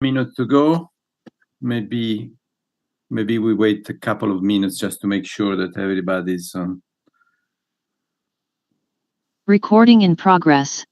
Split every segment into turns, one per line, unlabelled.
minute to go. Maybe we wait a couple of minutes just to make sure that everybody's on.
Recording in progress.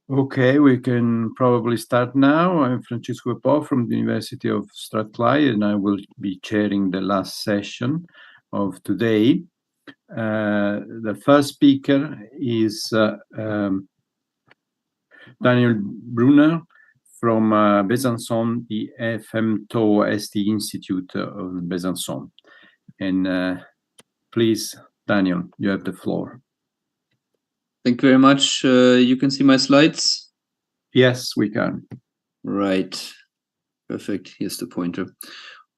Okay, we can probably start now. I'm Francesco Po from the University of Strathclyde, and I will be chairing the last session of today. The first speaker is Daniel Brunner from Besançon, the FMTO-ST Institute of Besançon. And please, Daniel, you have the floor.
Thank you very much. You can see my slides?
Yes, we can.
Right. Perfect. Here's the pointer.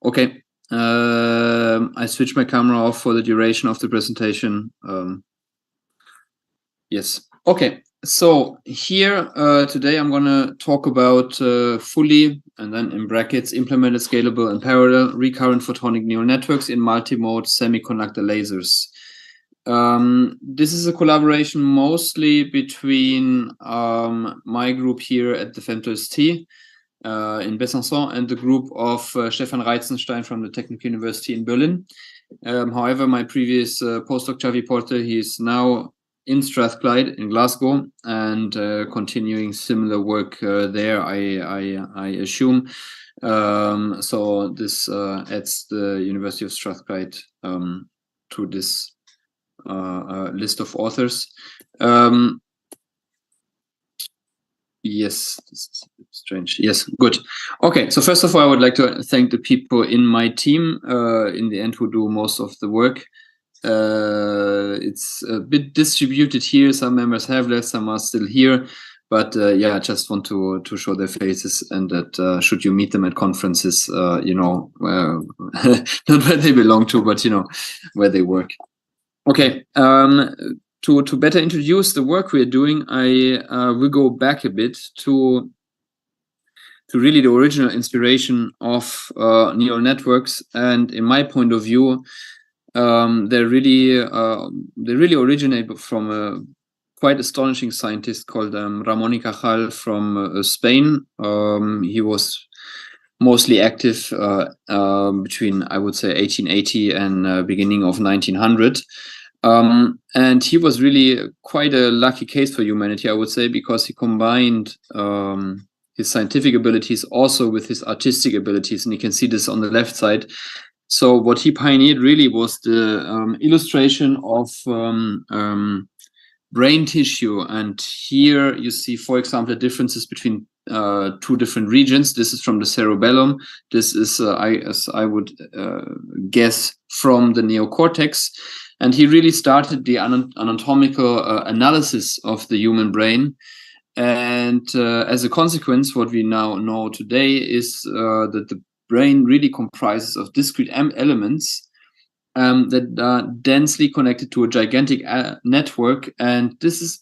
Okay. I switched my camera off for the duration of the presentation. Yes. Okay. So here today I'm going to talk about fully, and then in brackets, implemented scalable and parallel recurrent photonic neural networks in multimode semiconductor lasers. This is a collaboration mostly between my group here at the FMTO-ST in Besançon and the group of Stefan Reitzenstein from the Technical University in Berlin. However, my previous postdoc, Xavi Porter, he is now in Strathclyde in Glasgow and continuing similar work there, I assume. So this adds the University of Strathclyde to this list of authors. Yes, this is a bit strange. Yes, good. Okay, so first of all, I would like to thank the people in my team, in the end, who do most of the work. It's a bit distributed here. Some members have left, some are still here. But yeah, I just want to show their faces, and that should you meet them at conferences, you know, not where they belong to, but, you know, where they work. Okay, to better introduce the work we're doing, I will go back a bit to really the original inspiration of neural networks. And in my point of view, they really originate from a quite astonishing scientist called Ramon y Cajal from Spain. He was mostly active between, I would say, 1880 and beginning of 1900. And he was really quite a lucky case for humanity, I would say, because he combined his scientific abilities also with his artistic abilities. And you can see this on the left side. So what he pioneered really was the illustration of brain tissue. And here you see, for example, the differences between two different regions. This is from the cerebellum. This is, as I would guess, from the neocortex. And he really started the anatomical analysis of the human brain. And as a consequence, what we now know today is that the brain really comprises of discrete elements that are densely connected to a gigantic network. And this is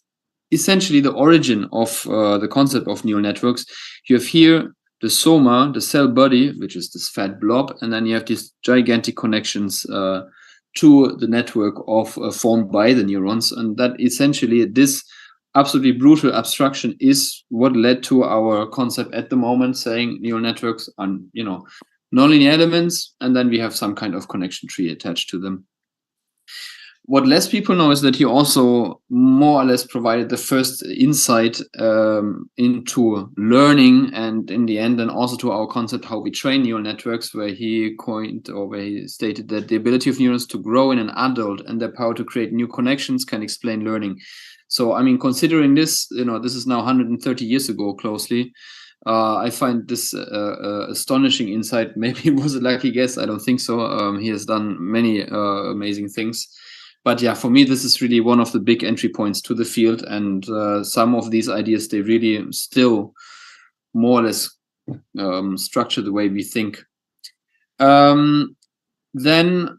essentially the origin of the concept of neural networks. You have here the soma, the cell body, which is this fat blob, and then you have these gigantic connections to the network of formed by the neurons. And that essentially this absolutely brutal abstraction is what led to our concept at the moment, saying neural networks are, you know, nonlinear elements, and then we have some kind of connection tree attached to them. what less people know is that he also more or less provided the first insight into learning, and in the end, then also to our concept how we train neural networks, where he coined, or where he stated that the ability of neurons to grow in an adult and their power to create new connections can explain learning. So, I mean, considering this, this is now 130 years ago, closely. I find this astonishing insight. Maybe it was a lucky guess. I don't think so. He has done many amazing things. But yeah, for me, this is really one of the big entry points to the field. And some of these ideas, they really still more or less structure the way we think. Then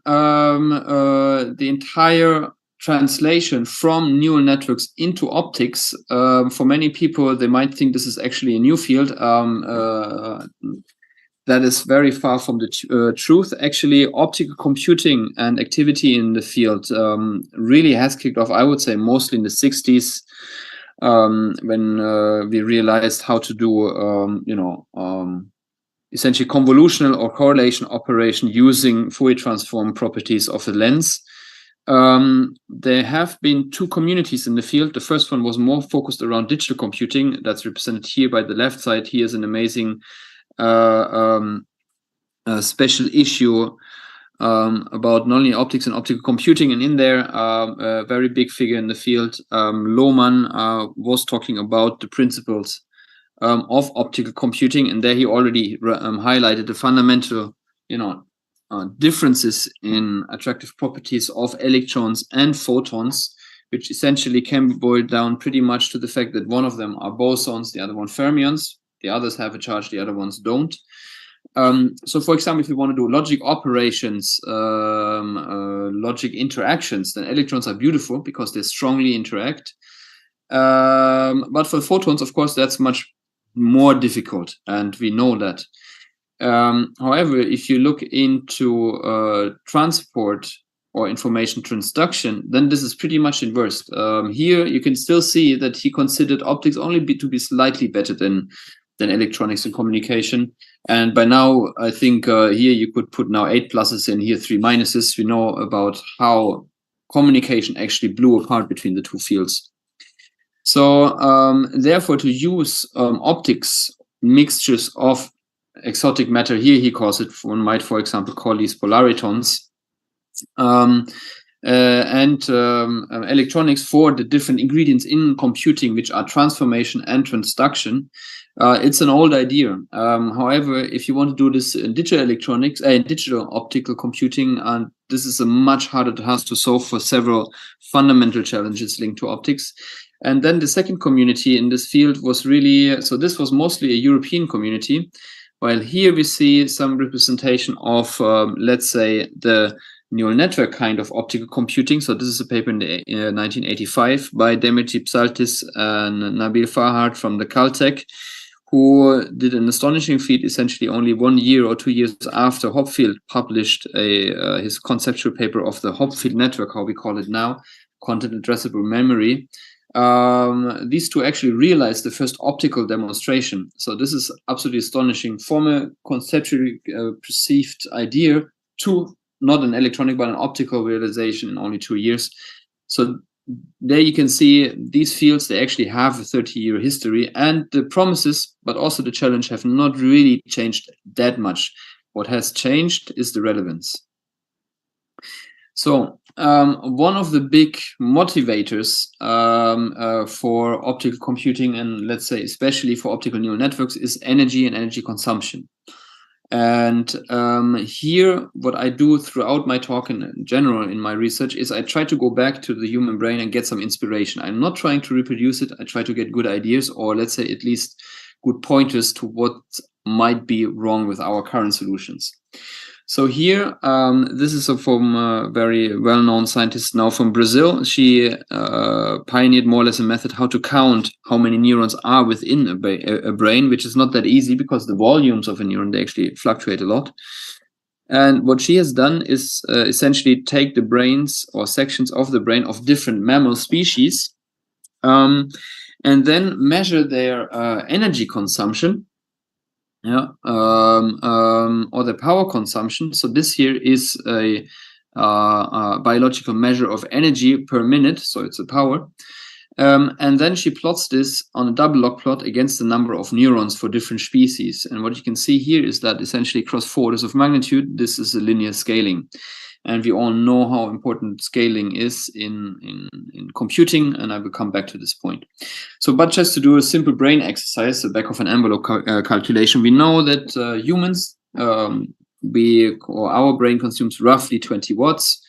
the entire translation from neural networks into optics, for many people, they might think this is actually a new field. That is very far from the truth. Actually, optical computing and activity in the field really has kicked off, I would say, mostly in the 60s, when we realized how to do, essentially convolutional or correlation operation using Fourier transform properties of the lens. There have been two communities in the field. The first one was more focused around digital computing. That's represented here by the left side. Here's an amazing special issue about not only optics and optical computing, and in there a very big figure in the field, Lohmann, was talking about the principles of optical computing, and there he already highlighted the fundamental differences in attractive properties of electrons and photons, which essentially can be boiled down pretty much to the fact that one of them are bosons, the other one fermions. The others have a charge, the other ones don't. So, for example, if you want to do logic operations, logic interactions, then electrons are beautiful because they strongly interact. But for photons, of course, that's much more difficult, and we know that. However, if you look into transport or information transduction, then this is pretty much inversed. Here, you can still see that he considered optics only to be slightly better than electronics and communication. And by now, I think here you could put now 8 pluses in, here 3 minuses. We know about how communication actually blew apart between the two fields. So therefore, to use optics mixtures of exotic matter, here he calls it, one might, for example, call these polaritons, and electronics for the different ingredients in computing, which are transformation and transduction. It's an old idea. However, if you want to do this in digital electronics, digital optical computing, this is a much harder task to solve for several fundamental challenges linked to optics. And then the second community in this field was really, so this was mostly a European community, while here we see some representation of, let's say, the neural network kind of optical computing. So this is a paper in 1985 by Demetri Psaltis and Nabil Farhad from the Caltech, who did an astonishing feat essentially only 1 year or 2 years after Hopfield published his conceptual paper of the Hopfield network, how we call it now, content addressable memory. These two actually realized the first optical demonstration. So this is absolutely astonishing, from a conceptually perceived idea to not an electronic but an optical realization in only 2 years. So there you can see these fields, they actually have a 30-year history, and the promises, but also the challenge, have not really changed that much. What has changed is the relevance. So one of the big motivators for optical computing, and let's say especially for optical neural networks, is energy and energy consumption. And here, what I do throughout my talk and in general in my research is I try to go back to the human brain and get some inspiration. I'm not trying to reproduce it. I try to get good ideas, or let's say at least good pointers to what might be wrong with our current solutions. So here, this is from a very well-known scientist now from Brazil. She pioneered more or less a method how to count how many neurons are within a brain, which is not that easy because the volumes of a neuron, they actually fluctuate a lot. And what she has done is essentially take the brains or sections of the brain of different mammal species and then measure their energy consumption. Or the power consumption. So this here is a biological measure of energy per minute, so it's a power. And then she plots this on a double log plot against the number of neurons for different species. And what you can see here is that essentially across 4 orders of magnitude, this is a linear scaling. And we all know how important scaling is in computing, and I will come back to this point. So, but just to do a simple brain exercise, the back of an envelope calculation, we know that humans, our brain consumes roughly 20 watts.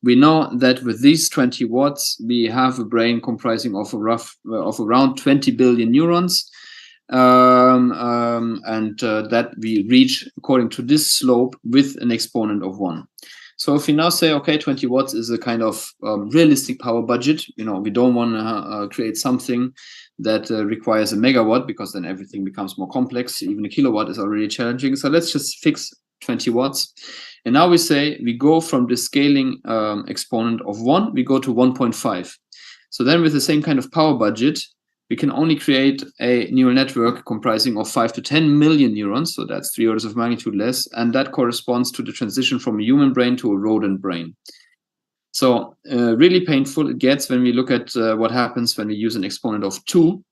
We know that with these 20 watts, we have a brain comprising of around 20 billion neurons, and that we reach according to this slope with an exponent of 1. So if we now say, okay, 20 watts is a kind of realistic power budget, we don't want to create something that requires a megawatt, because then everything becomes more complex. Even a kilowatt is already challenging. So let's just fix 20 watts. And now we say we go from the scaling exponent of 1, we go to 1.5. So then with the same kind of power budget, we can only create a neural network comprising of 5 to 10 million neurons. So that's 3 orders of magnitude less. And that corresponds to the transition from a human brain to a rodent brain. So really painful it gets when we look at what happens when we use an exponent of 2.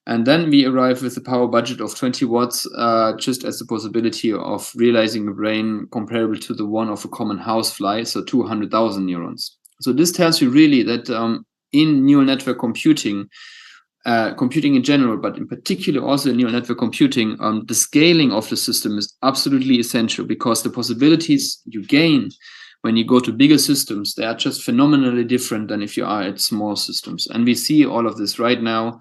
And then we arrive with a power budget of 20 watts, just as the possibility of realizing a brain comparable to the one of a common housefly, so 200,000 neurons. So this tells you really that in neural network computing, computing in general, but in particular also in neural network computing, the scaling of the system is absolutely essential, because the possibilities you gain when you go to bigger systems, they are just phenomenally different than if you are at small systems. And we see all of this right now.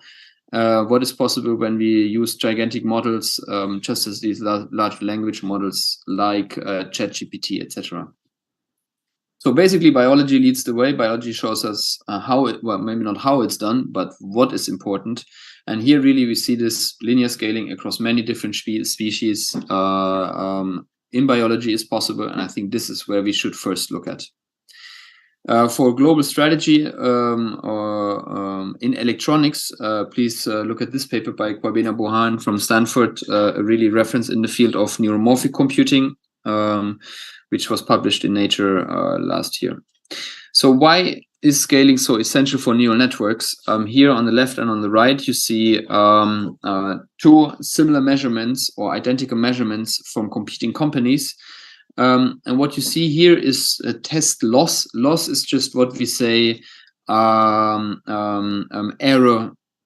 What is possible when we use gigantic models, just as these large language models like ChatGPT, etc. So basically, biology leads the way. Biology shows us well, maybe not how it's done, but what is important. And here, really, we see this linear scaling across many different species in biology is possible. And I think this is where we should first look at. For global strategy in electronics, please look at this paper by Kwabena Bohan from Stanford, a really reference in the field of neuromorphic computing, which was published in Nature last year. So why is scaling so essential for neural networks? Here on the left and on the right, you see 2 similar measurements or identical measurements from competing companies. And what you see here is a test loss. Loss is just what we say error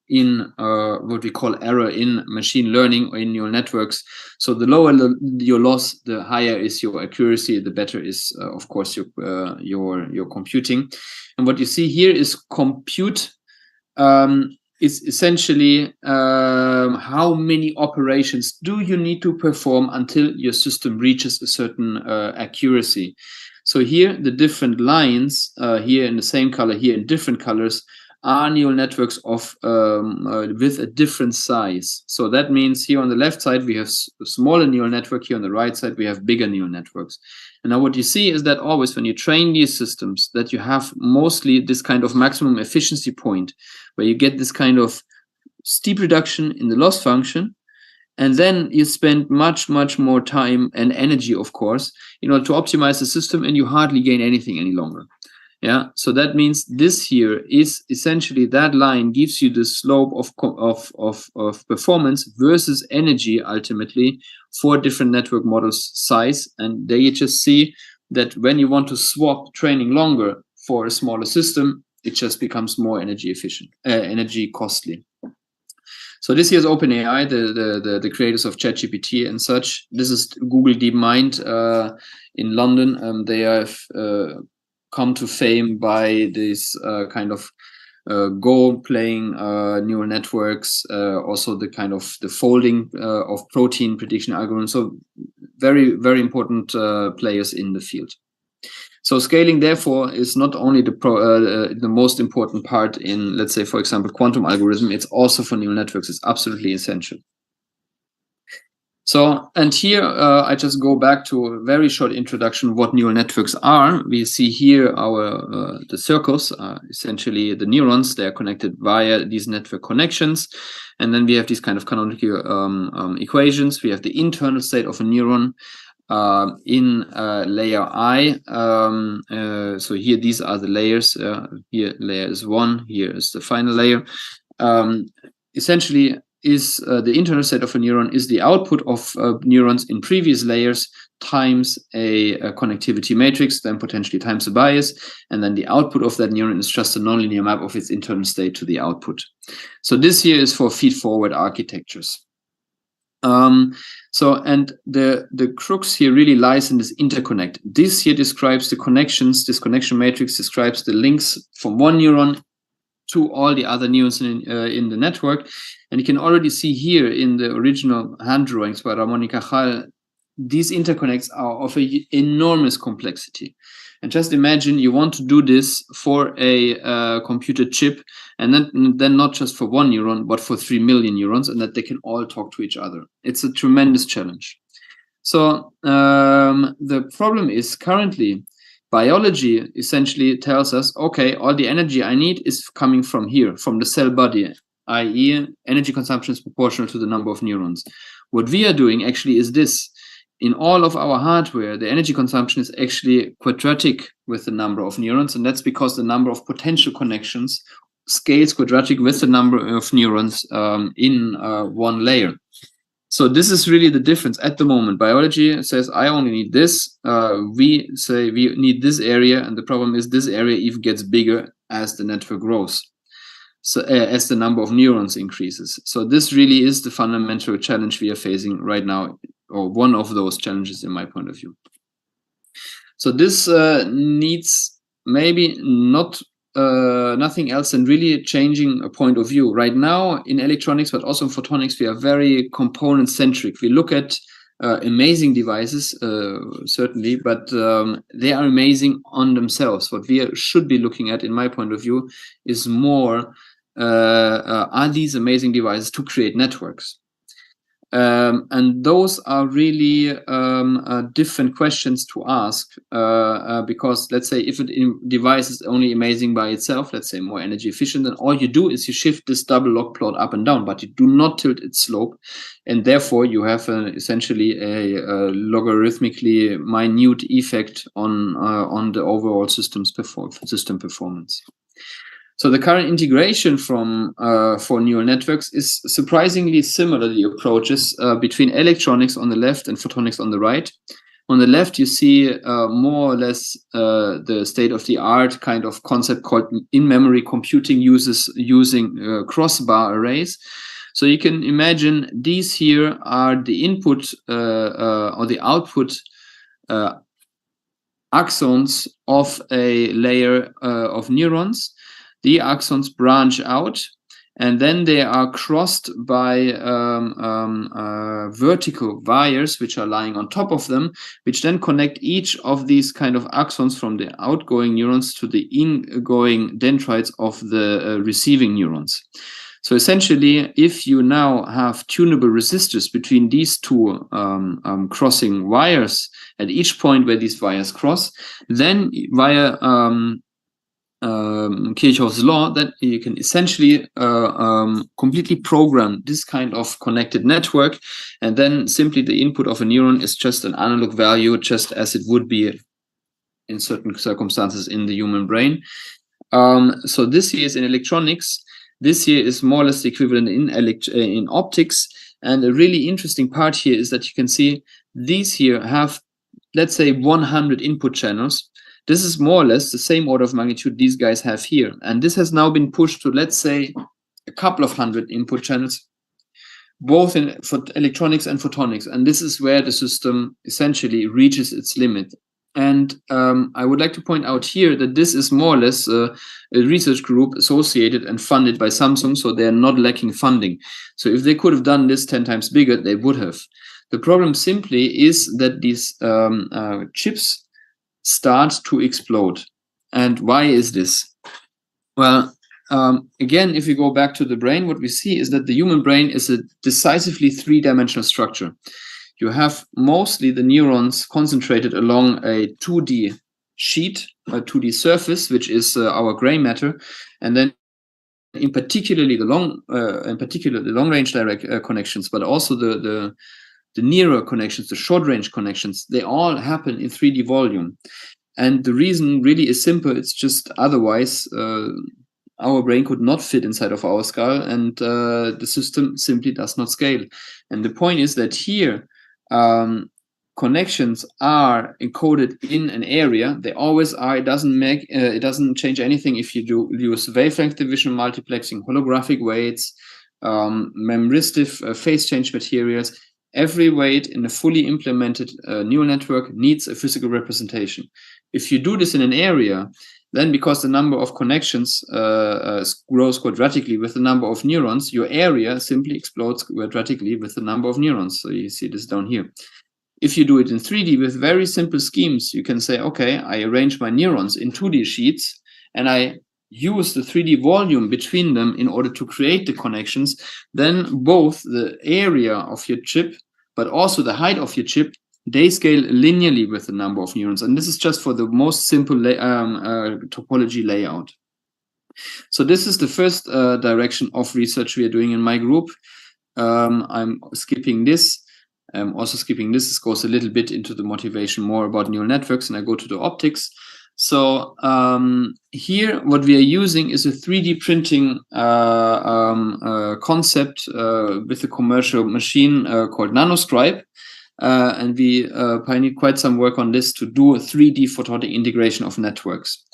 in what we call error in machine learning or in neural networks. So the lower your loss, the higher is your accuracy, the better is, of course, your computing. And what you see here is compute is essentially how many operations do you need to perform until your system reaches a certain accuracy. So here, the different lines here in the same color, here in different colors, are neural networks of with a different size. So that means here on the left side, we have a smaller neural network. Here on the right side, we have bigger neural networks. And now what you see is that always when you train these systems, that you have mostly this kind of maximum efficiency point, where you get this kind of steep reduction in the loss function. And then you spend much, much more time and energy, of course, in order to optimize the system, and you hardly gain anything any longer. Yeah, so that means this here is essentially that line gives you the slope of performance versus energy ultimately for different network models size. And there you just see that when you want to swap training longer for a smaller system, it just becomes more energy efficient, energy costly. So this here is OpenAI, the creators of ChatGPT and such. This is Google DeepMind in London. They have come to fame by this kind of Go playing neural networks, also the kind of the folding of protein prediction algorithms. So very, very important players in the field. So scaling, therefore, is not only the most important part in, let's say, for example, quantum algorithm. It's also for neural networks. It's absolutely essential. So, and here I just go back to a very short introduction of what neural networks are. We see here our the circles, essentially the neurons. They are connected via these network connections. And then we have these kind of canonical equations. We have the internal state of a neuron. in layer I. So here, these are the layers. Here, layer is 1. Here is the final layer. Essentially, is the internal state of a neuron is the output of neurons in previous layers times a connectivity matrix, then potentially times a bias, and then the output of that neuron is just a nonlinear map of its internal state to the output. So this here is for feed-forward architectures. So, and the crux here really lies in this interconnect. This here describes the connections. This connection matrix describes the links from one neuron to all the other neurons in the network. And you can already see here in the original hand drawings by Ramon y Cajal, these interconnects are of an enormous complexity. And just imagine you want to do this for a computer chip, and then not just for one neuron, but for 3 million neurons, and that they can all talk to each other. It's a tremendous challenge. So the problem is currently, biology essentially tells us, okay, all the energy I need is coming from here, from the cell body, i.e. energy consumption is proportional to the number of neurons. What we are doing actually is this. In all of our hardware, the energy consumption is actually quadratic with the number of neurons, and that's because the number of potential connections scales quadratic with the number of neurons in one layer. So this is really the difference at the moment. Biology says, I only need this. We say we need this area, and the problem is this area even gets bigger as the network grows. So as the number of neurons increases. So this really is the fundamental challenge we are facing right now, or one of those challenges in my point of view. So this needs maybe not nothing else than really changing a point of view. Right now in electronics, but also in photonics, we are very component centric. We look at amazing devices, certainly, but they are amazing on themselves. What we should be looking at, in my point of view, is more, are these amazing devices to create networks? And those are really different questions to ask, because let's say if a device is only amazing by itself, let's say more energy efficient, then all you do is you shift this double log plot up and down, but you do not tilt its slope, and therefore you have essentially a logarithmically minute effect on the overall system performance. So the current integration for neural networks is surprisingly similar, the approaches between electronics on the left and photonics on the right. On the left, you see more or less the state-of-the-art kind of concept called in-memory computing using crossbar arrays. So you can imagine these here are the input or the output axons of a layer of neurons. The axons branch out, and then they are crossed by vertical wires which are lying on top of them, which then connect each of these kind of axons from the outgoing neurons to the ingoing dendrites of the receiving neurons. So essentially, if you now have tunable resistors between these two crossing wires at each point where these wires cross, then via Kirchhoff's law, that you can essentially completely program this kind of connected network, and then simply the input of a neuron is just an analog value, just as it would be in certain circumstances in the human brain. So this here is in electronics. This here is more or less the equivalent in optics. And a really interesting part here is that you can see these here have, let's say, 100 input channels. This is more or less the same order of magnitude these guys have here. And this has now been pushed to, let's say, a couple of hundred input channels, both for electronics and photonics. And this is where the system essentially reaches its limit. And I would like to point out here that this is more or less a research group associated and funded by Samsung, so they're not lacking funding. So if they could have done this 10 times bigger, they would have. The problem simply is that these chips start to explode. And why is this? Well, again, if we go back to the brain, what we see is that the human brain is a decisively three-dimensional structure. You have mostly the neurons concentrated along a 2D sheet, a 2D surface, which is our gray matter, and then in particular the long range direct connections, but also the the nearer connections, the short-range connections, they all happen in 3D volume. And the reason really is simple. It's just otherwise our brain could not fit inside of our skull, and the system simply does not scale. And the point is that here, connections are encoded in an area. They always are. It doesn't change anything if you do use wavelength division multiplexing, holographic weights, memristive phase change materials. Every weight in a fully implemented neural network needs a physical representation. If you do this in an area, then because the number of connections grows quadratically with the number of neurons, your area simply explodes quadratically with the number of neurons. So you see this down here. If you do it in 3D with very simple schemes, you can say, okay, I arrange my neurons in 2D sheets, and I use the 3D volume between them in order to create the connections. Then both the area of your chip, but also the height of your chip, they scale linearly with the number of neurons. And this is just for the most simple topology layout. So this is the first direction of research we are doing in my group. I'm skipping this. Also skipping this. This goes a little bit into the motivation more about neural networks, and I go to the optics. So here what we are using is a 3D printing concept with a commercial machine called Nanoscribe. And we pioneered quite some work on this to do a 3D photonic integration of networks.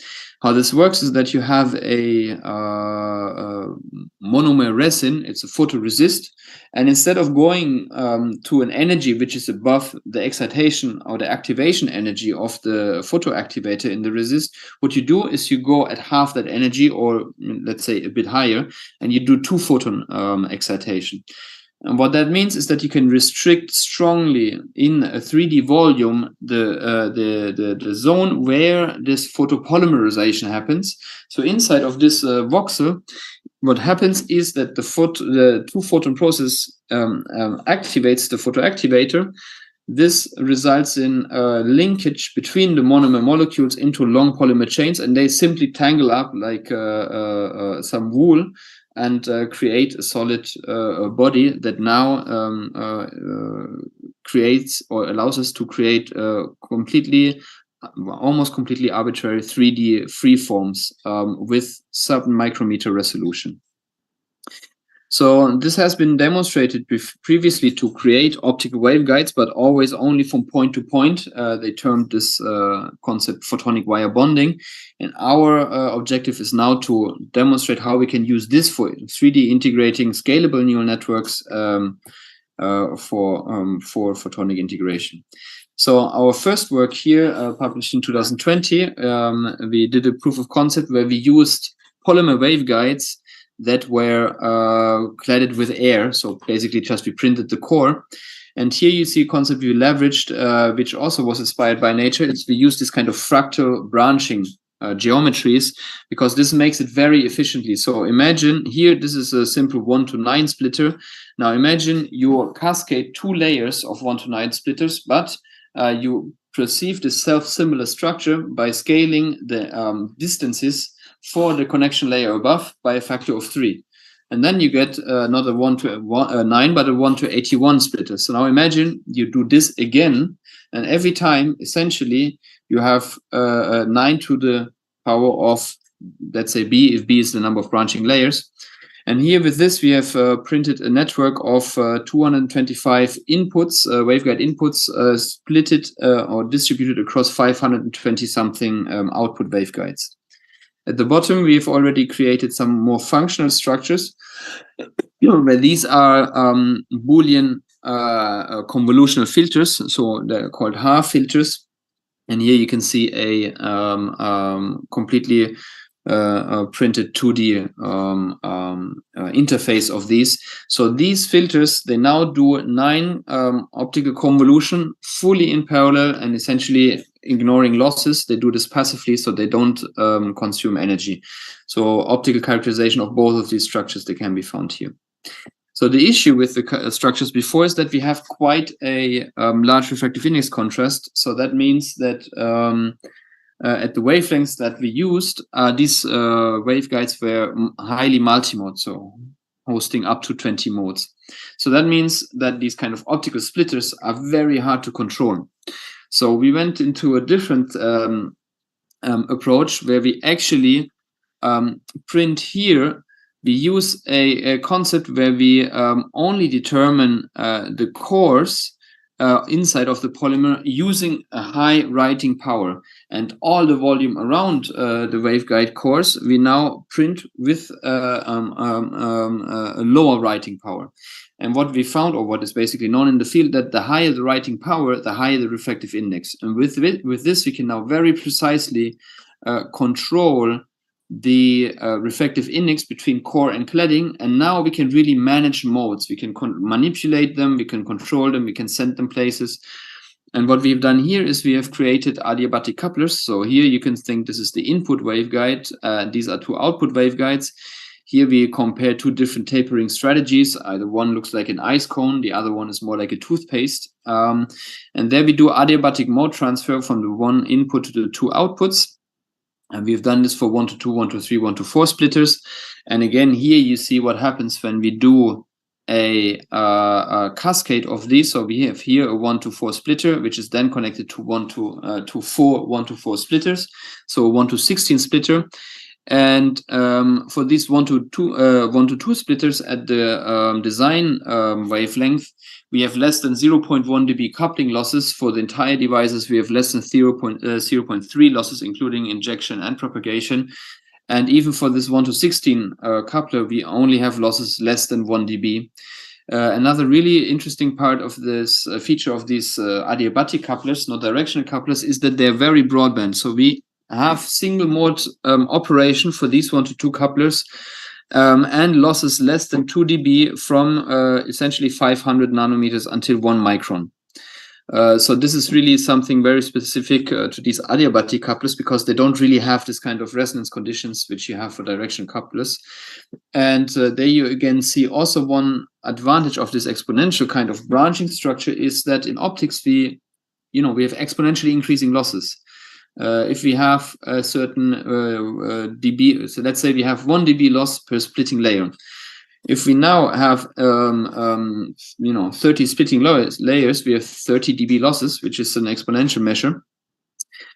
How this works is that you have a monomer resin, it's a photoresist, and instead of going to an energy which is above the excitation or the activation energy of the photoactivator in the resist, what you do is you go at half that energy, or let's say a bit higher, and you do 2 photon excitation. And what that means is that you can restrict strongly in a 3D volume the zone where this photopolymerization happens. So inside of this voxel, what happens is that the 2 photon process activates the photoactivator. This results in linkage between the monomer molecules into long polymer chains, and they simply tangle up like some wool and create a solid body that now creates or allows us to create almost completely arbitrary 3D freeforms with sub-micrometer resolution. So this has been demonstrated previously to create optical waveguides, but always only from point to point. They termed this concept photonic wire bonding. And our objective is now to demonstrate how we can use this for 3D integrating scalable neural networks for photonic integration. So our first work here, published in 2020, we did a proof of concept where we used polymer waveguides that were cladded with air. So basically just we printed the core. And here you see a concept we leveraged, which also was inspired by nature. We used this kind of fractal branching geometries, because this makes it very efficiently. So imagine here, this is a simple 1-to-9 splitter. Now imagine you cascade 2 layers of 1-to-9 splitters, but you perceive the self-similar structure by scaling the distances for the connection layer above by a factor of 3. And then you get not a 1-to-9, but a 1-to-81 splitter. So now imagine you do this again, and every time, essentially, you have 9 to the power of, let's say, b, if b is the number of branching layers. And here with this, we have printed a network of 225 inputs, waveguide inputs, splitted or distributed across 520-something output waveguides. At the bottom, we've already created some more functional structures, where these are Boolean convolutional filters, so they're called Haar filters. And here you can see a completely printed 2D interface of these. So these filters, they now do 9 optical convolution fully in parallel and essentially ignoring losses. They do this passively, so they don't consume energy. So optical characterization of both of these structures, they can be found here. So the issue with the structures before is that we have quite a large refractive index contrast. So that means that at the wavelengths that we used, these waveguides were highly multimode. So hosting up to 20 modes. So that means that these kind of optical splitters are very hard to control. So we went into a different approach where we actually print here. We use a concept where we only determine the cores inside of the polymer using a high writing power, and all the volume around the waveguide cores we now print with a lower writing power. And what we found, or what is basically known in the field, that the higher the writing power, the higher the refractive index. And with this, we can now very precisely control the refractive index between core and cladding, and now we can really manage modes. We can manipulate them, we can control them, we can send them places. And what we've done here is we have created adiabatic couplers. So here you can think this is the input waveguide. These are two output waveguides. Here we compare two different tapering strategies. Either one looks like an ice cone, the other one is more like a toothpaste. And there we do adiabatic mode transfer from the one input to the two outputs. And we've done this for 1 to 2, 1 to 3, 1 to 4 splitters. And again, here you see what happens when we do a cascade of these. So we have here a 1 to 4 splitter, which is then connected to 1 to 4 splitters. So a 1 to 16 splitter. And for these 1 to 2 splitters at the design wavelength, we have less than 0.1 dB coupling losses. For the entire devices, we have less than 0.3 losses, including injection and propagation. And even for this 1 to 16 coupler, we only have losses less than 1 dB. Another really interesting part of this feature of these adiabatic couplers, not directional couplers, is that they're very broadband. So we have single mode operation for these 1 to 2 couplers, and losses less than 2 dB from essentially 500 nanometers until 1 micron. So this is really something very specific to these adiabatic couplers, because they don't really have this kind of resonance conditions which you have for directional couplers. And there you again see also one advantage of this exponential kind of branching structure is that in optics we have exponentially increasing losses. If we have a certain dB, so let's say we have 1 dB loss per splitting layer. If we now have 30 splitting layers, we have 30 dB losses, which is an exponential measure.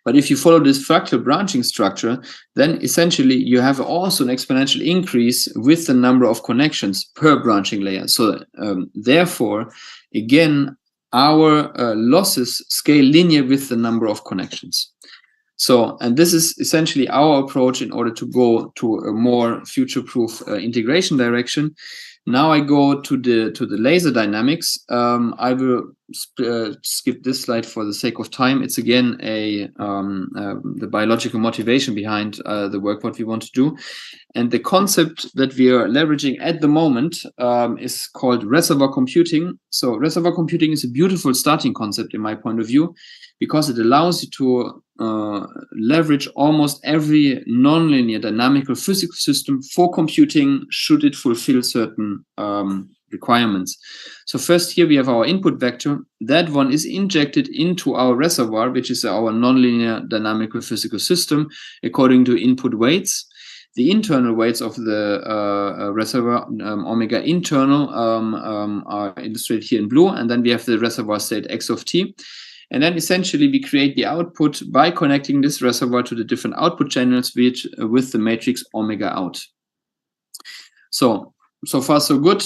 But if you follow this fractal branching structure, then essentially you have also an exponential increase with the number of connections per branching layer. So therefore, again, our losses scale linear with the number of connections. So, and this is essentially our approach in order to go to a more future-proof integration direction. Now I go to the laser dynamics. I will skip this slide for the sake of time. It's again the biological motivation behind the work what we want to do, and the concept that we are leveraging at the moment is called reservoir computing. So reservoir computing is a beautiful starting concept in my point of view, because it allows you to leverage almost every nonlinear dynamical physical system for computing should it fulfill certain requirements. So first here we have our input vector. That one is injected into our reservoir, which is our nonlinear dynamical physical system according to input weights. The internal weights of the reservoir, omega internal, are illustrated here in blue, and then we have the reservoir state x of t. And then essentially we create the output by connecting this reservoir to the different output channels with the matrix omega out. So far so good.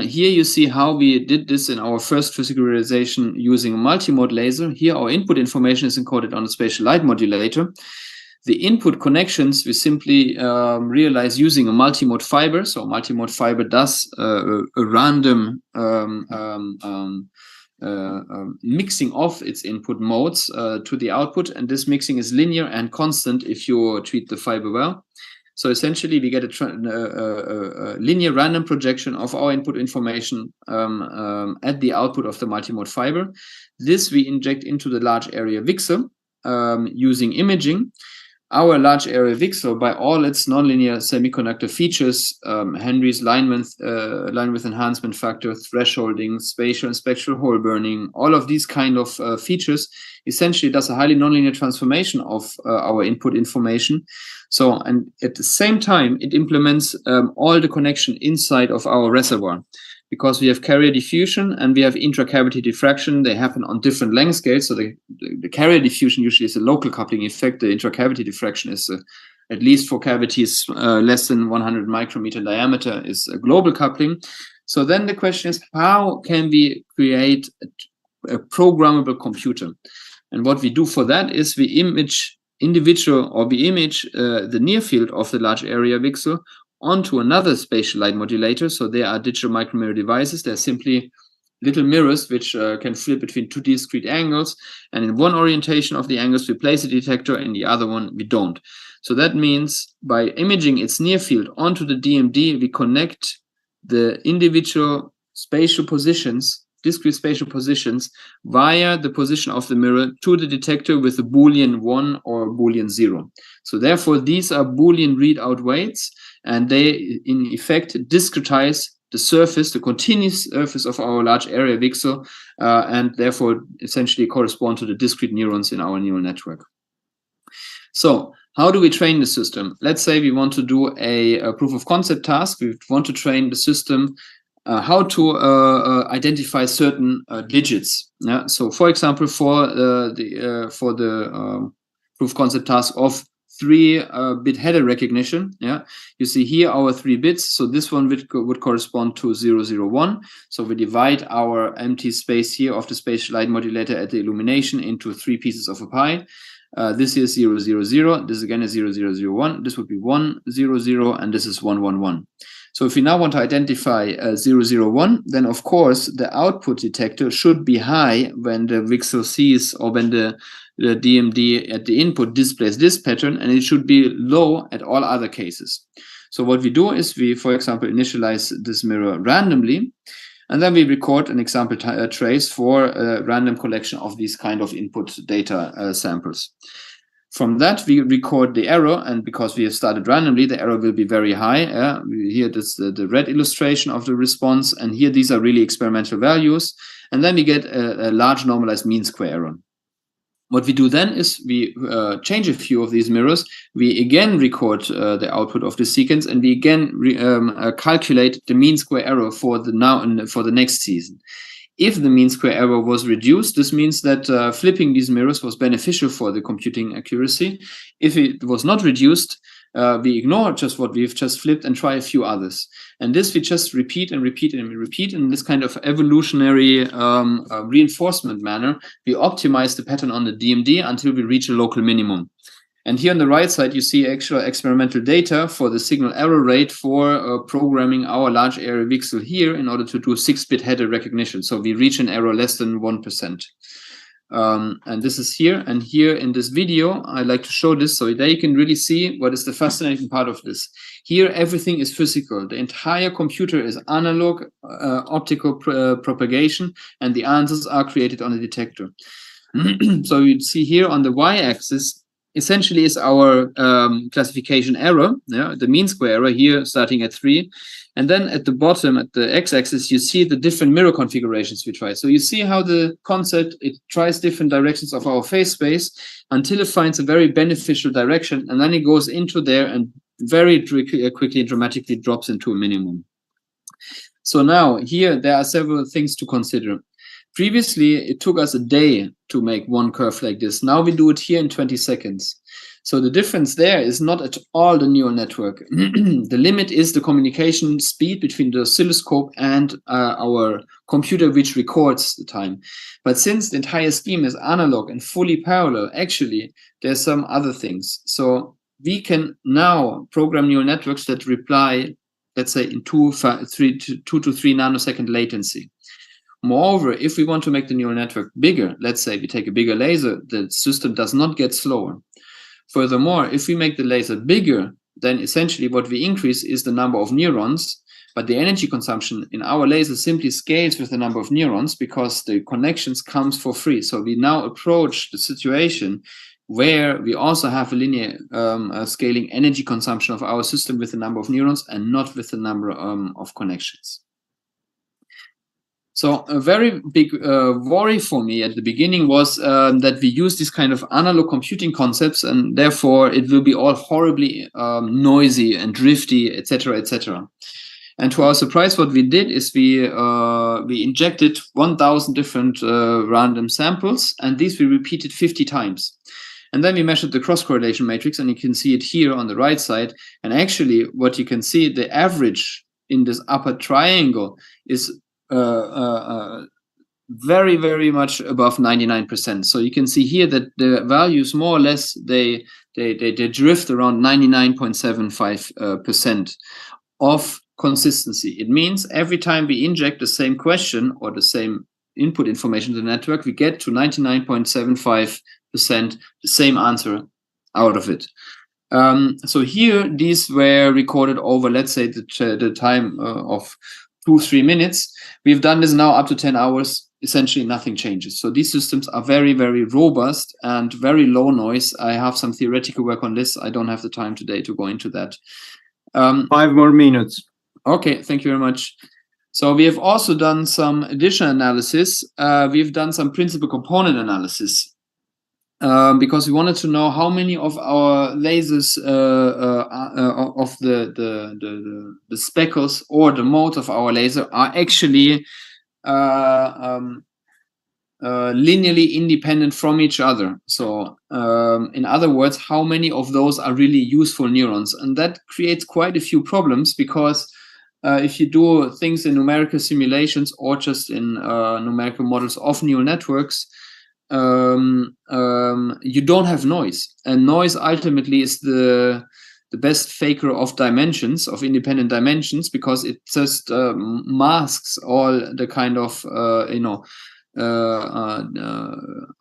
Here you see how we did this in our first physical realization using a multimode laser. Here our input information is encoded on a spatial light modulator. The input connections we simply realize using a multimode fiber. So multimode fiber does a random mixing of its input modes to the output, and this mixing is linear and constant if you treat the fiber well. So essentially we get a linear random projection of our input information at the output of the multimode fiber. This we inject into the large area VCSEL using imaging. our large area VCSEL, by all its nonlinear semiconductor features, Henry's line width enhancement factor, thresholding, spatial and spectral hole burning, all of these kind of features, essentially does a highly nonlinear transformation of our input information. So, and at the same time, it implements all the connection inside of our reservoir. Because we have carrier diffusion and we have intracavity diffraction, they happen on different length scales. So the carrier diffusion usually is a local coupling effect. The intracavity diffraction is, at least for cavities less than 100 micrometer diameter, is a global coupling. So then the question is, how can we create a programmable computer? And what we do for that is we image the near field of the large area VCSEL onto another spatial light modulator. So they are digital micromirror devices. They're simply little mirrors which can flip between two discrete angles. And in one orientation of the angles, we place a detector, in the other one, we don't. So that means by imaging its near field onto the DMD, we connect the individual spatial positions, discrete spatial positions, via the position of the mirror to the detector with a Boolean 1 or Boolean 0. So therefore, these are Boolean readout weights, and they, in effect, discretize the surface, the continuous surface of our large area VCSEL, and therefore essentially correspond to the discrete neurons in our neural network. So how do we train the system? Let's say we want to do a proof of concept task. We want to train the system how to identify certain digits. Yeah? So, for example, for the proof of concept task of 3-bit header recognition, yeah, you see here our 3 bits. So this one would correspond to 001. So we divide our empty space here of the spatial light modulator at the illumination into 3 pieces of a pie. This is 000. This again is 0001. This would be 100, and this is 111. So if we now want to identify 001, then of course the output detector should be high when the VCSEL sees, or when the DMD at the input displays this pattern, and it should be low at all other cases. So what we do is we, for example, initialize this mirror randomly, and then we record an example trace for a random collection of these kind of input data samples. From that, we record the error, and because we have started randomly, the error will be very high. Here, this the red illustration of the response, and here these are really experimental values. And then we get a large normalized mean square error. What we do then is we change a few of these mirrors. We again record the output of the sequence, and we again calculate the mean square error for the next season. If the mean square error was reduced, this means that flipping these mirrors was beneficial for the computing accuracy. If it was not reduced, we ignore just what we've just flipped and try a few others. And this we just repeat and repeat and repeat in this kind of evolutionary reinforcement manner. We optimize the pattern on the DMD until we reach a local minimum. And here on the right side, you see actual experimental data for the signal error rate for programming our large area VCSEL here in order to do 6-bit header recognition. So we reach an error less than 1%. And this is here. And here in this video, I like to show this so that you can really see what is the fascinating part of this. Here, everything is physical. The entire computer is analog optical propagation, and the answers are created on a detector. So you see here on the y-axis, essentially is our classification error, yeah, the mean square error here starting at 3. And then at the bottom, at the x-axis, you see the different mirror configurations we try. So you see how the concept, it tries different directions of our phase space until it finds a very beneficial direction, and then it goes into there and very quickly and dramatically drops into a minimum. So now here, there are several things to consider. Previously, it took us a day to make one curve like this. Now we do it here in 20 seconds. So the difference there is not at all the neural network. The limit is the communication speed between the oscilloscope and our computer, which records the time. But since the entire scheme is analog and fully parallel, actually, there's some other things. So we can now program neural networks that reply, let's say, in 2 to 3 nanosecond latency. Moreover, if we want to make the neural network bigger, let's say we take a bigger laser, the system does not get slower. Furthermore, if we make the laser bigger, then essentially what we increase is the number of neurons, but the energy consumption in our laser simply scales with the number of neurons because the connections comes for free. So we now approach the situation where we also have a linear scaling energy consumption of our system with the number of neurons and not with the number of connections. So a very big worry for me at the beginning was that we use this kind of analog computing concepts, and therefore it will be all horribly noisy and drifty, etc., etc. And to our surprise, what we did is we injected 1,000 different random samples, and these we repeated 50 times. And then we measured the cross-correlation matrix, and you can see it here on the right side. And actually, what you can see, the average in this upper triangle is very, very much above 99%. So you can see here that the values more or less, they drift around 99.75% of consistency. It means every time we inject the same question or the same input information to the network, we get to 99.75% the same answer out of it. So here, these were recorded over, let's say, the time of 2-3 minutes. We've done this now up to 10 hours. Essentially, nothing changes. So these systems are very, very robust and very low noise. I have some theoretical work on this. I don't have the time today to go into that.
5 more minutes.
Okay, thank you very much. So we have also done some additional analysis. We've done some principal component analysis because we wanted to know how many of our lasers of the speckles or the mode of our laser are actually linearly independent from each other. So in other words, how many of those are really useful neurons? And that creates quite a few problems because if you do things in numerical simulations or just in numerical models of neural networks, you don't have noise, and noise ultimately is the best faker of dimensions, of independent dimensions, because it just masks all the kind of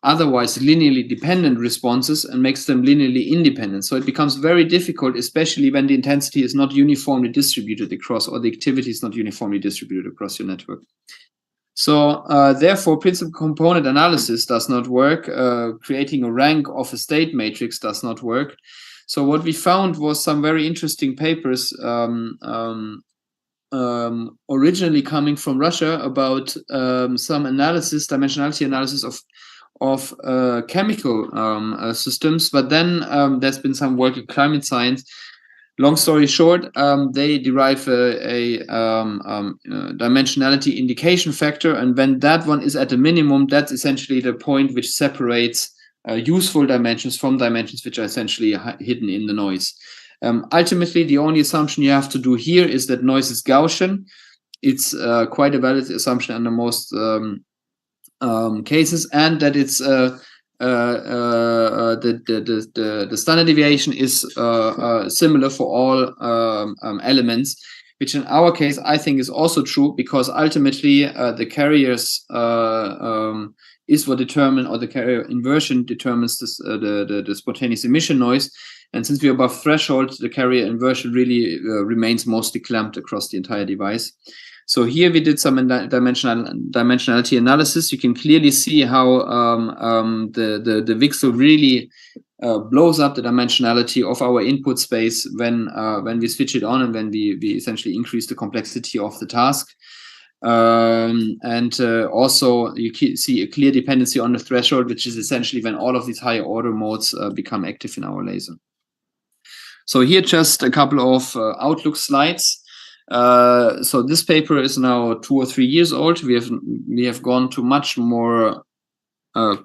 otherwise linearly dependent responses and makes them linearly independent. So it becomes very difficult, especially when the intensity is not uniformly distributed across, or the activity is not uniformly distributed across your network. So therefore, principal component analysis does not work. Creating a rank of a state matrix does not work. So what we found was some very interesting papers originally coming from Russia about some analysis, dimensionality analysis of chemical systems. But then there's been some work in climate science. Long story short, they derive a dimensionality indication factor, and when that one is at a minimum, that's essentially the point which separates useful dimensions from dimensions which are essentially hidden in the noise. Ultimately, the only assumption you have to do here is that noise is Gaussian. It's quite a valid assumption under most cases, and that it's the standard deviation is similar for all elements, which in our case I think is also true, because ultimately the carriers is what determine, or the carrier inversion determines this, the spontaneous emission noise. And since we're above threshold, the carrier inversion really remains mostly clamped across the entire device. So here we did some dimensionality analysis. You can clearly see how the VCSEL really blows up the dimensionality of our input space when we switch it on and when we essentially increase the complexity of the task. Also you see a clear dependency on the threshold, which is essentially when all of these higher order modes become active in our laser. So here just a couple of outlook slides. So this paper is now 2 or 3 years old. We have gone to much more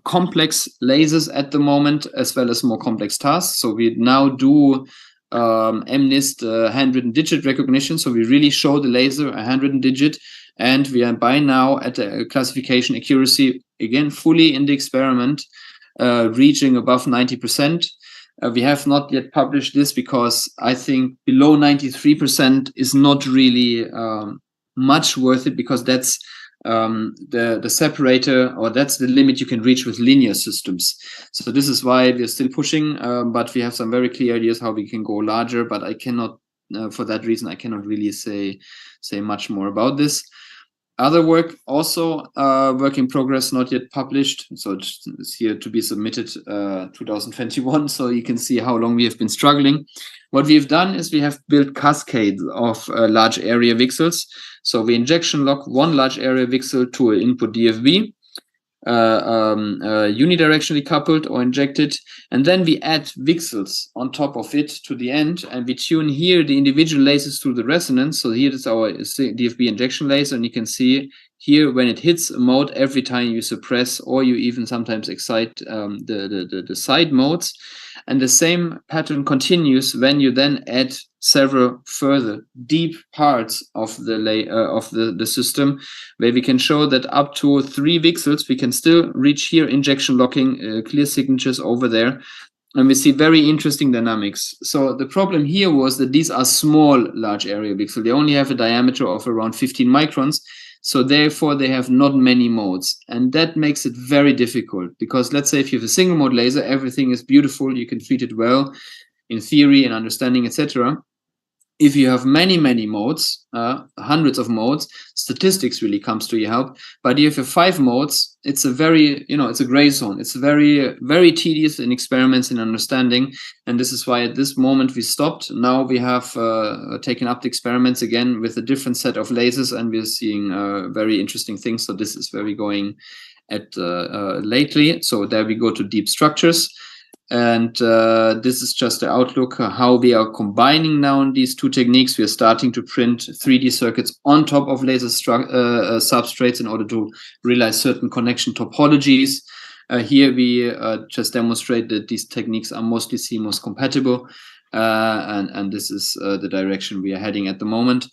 complex lasers at the moment, as well as more complex tasks. So we now do MNIST handwritten digit recognition. So we really show the laser a handwritten digit, and we are by now at a classification accuracy, again fully in the experiment, reaching above 90%. We have not yet published this because I think below 93% is not really much worth it, because that's the separator, or that's the limit you can reach with linear systems. So this is why we're still pushing, but we have some very clear ideas how we can go larger, but I cannot, for that reason, I cannot really say much more about this. Other work also work in progress, not yet published. So it's here to be submitted 2021. So you can see how long we have been struggling. What we've done is we have built cascades of large area VCSELs. So we injection lock one large area VCSEL to an input DFB, unidirectionally coupled or injected, and then we add VCSELs on top of it to the end, and we tune here the individual lasers through the resonance. So here is our DFB injection laser, and you can see here when it hits a mode, every time you suppress or you even sometimes excite the side modes, and the same pattern continues when you then add several further deep parts of the system, where we can show that up to 3 VCSELs we can still reach here injection locking, clear signatures over there, and we see very interesting dynamics. So the problem here was that these are small large area VCSEL. They only have a diameter of around 15 microns, so therefore they have not many modes, and that makes it very difficult, because let's say if you have a single mode laser, everything is beautiful, you can treat it well in theory and understanding, etc. If you have many modes, hundreds of modes, statistics really comes to your help. But if you have 5 modes, it's a very, it's a gray zone. It's very tedious in experiments and understanding. And this is why at this moment we stopped. Now we have taken up the experiments again with a different set of lasers, and we're seeing very interesting things. So this is where we're going at lately. So there we go to deep structures. And this is just the outlook, how we are combining now these two techniques. We are starting to print 3D circuits on top of laser substrates in order to realize certain connection topologies. Here we just demonstrate that these techniques are mostly CMOS compatible, and this is the direction we are heading at the moment.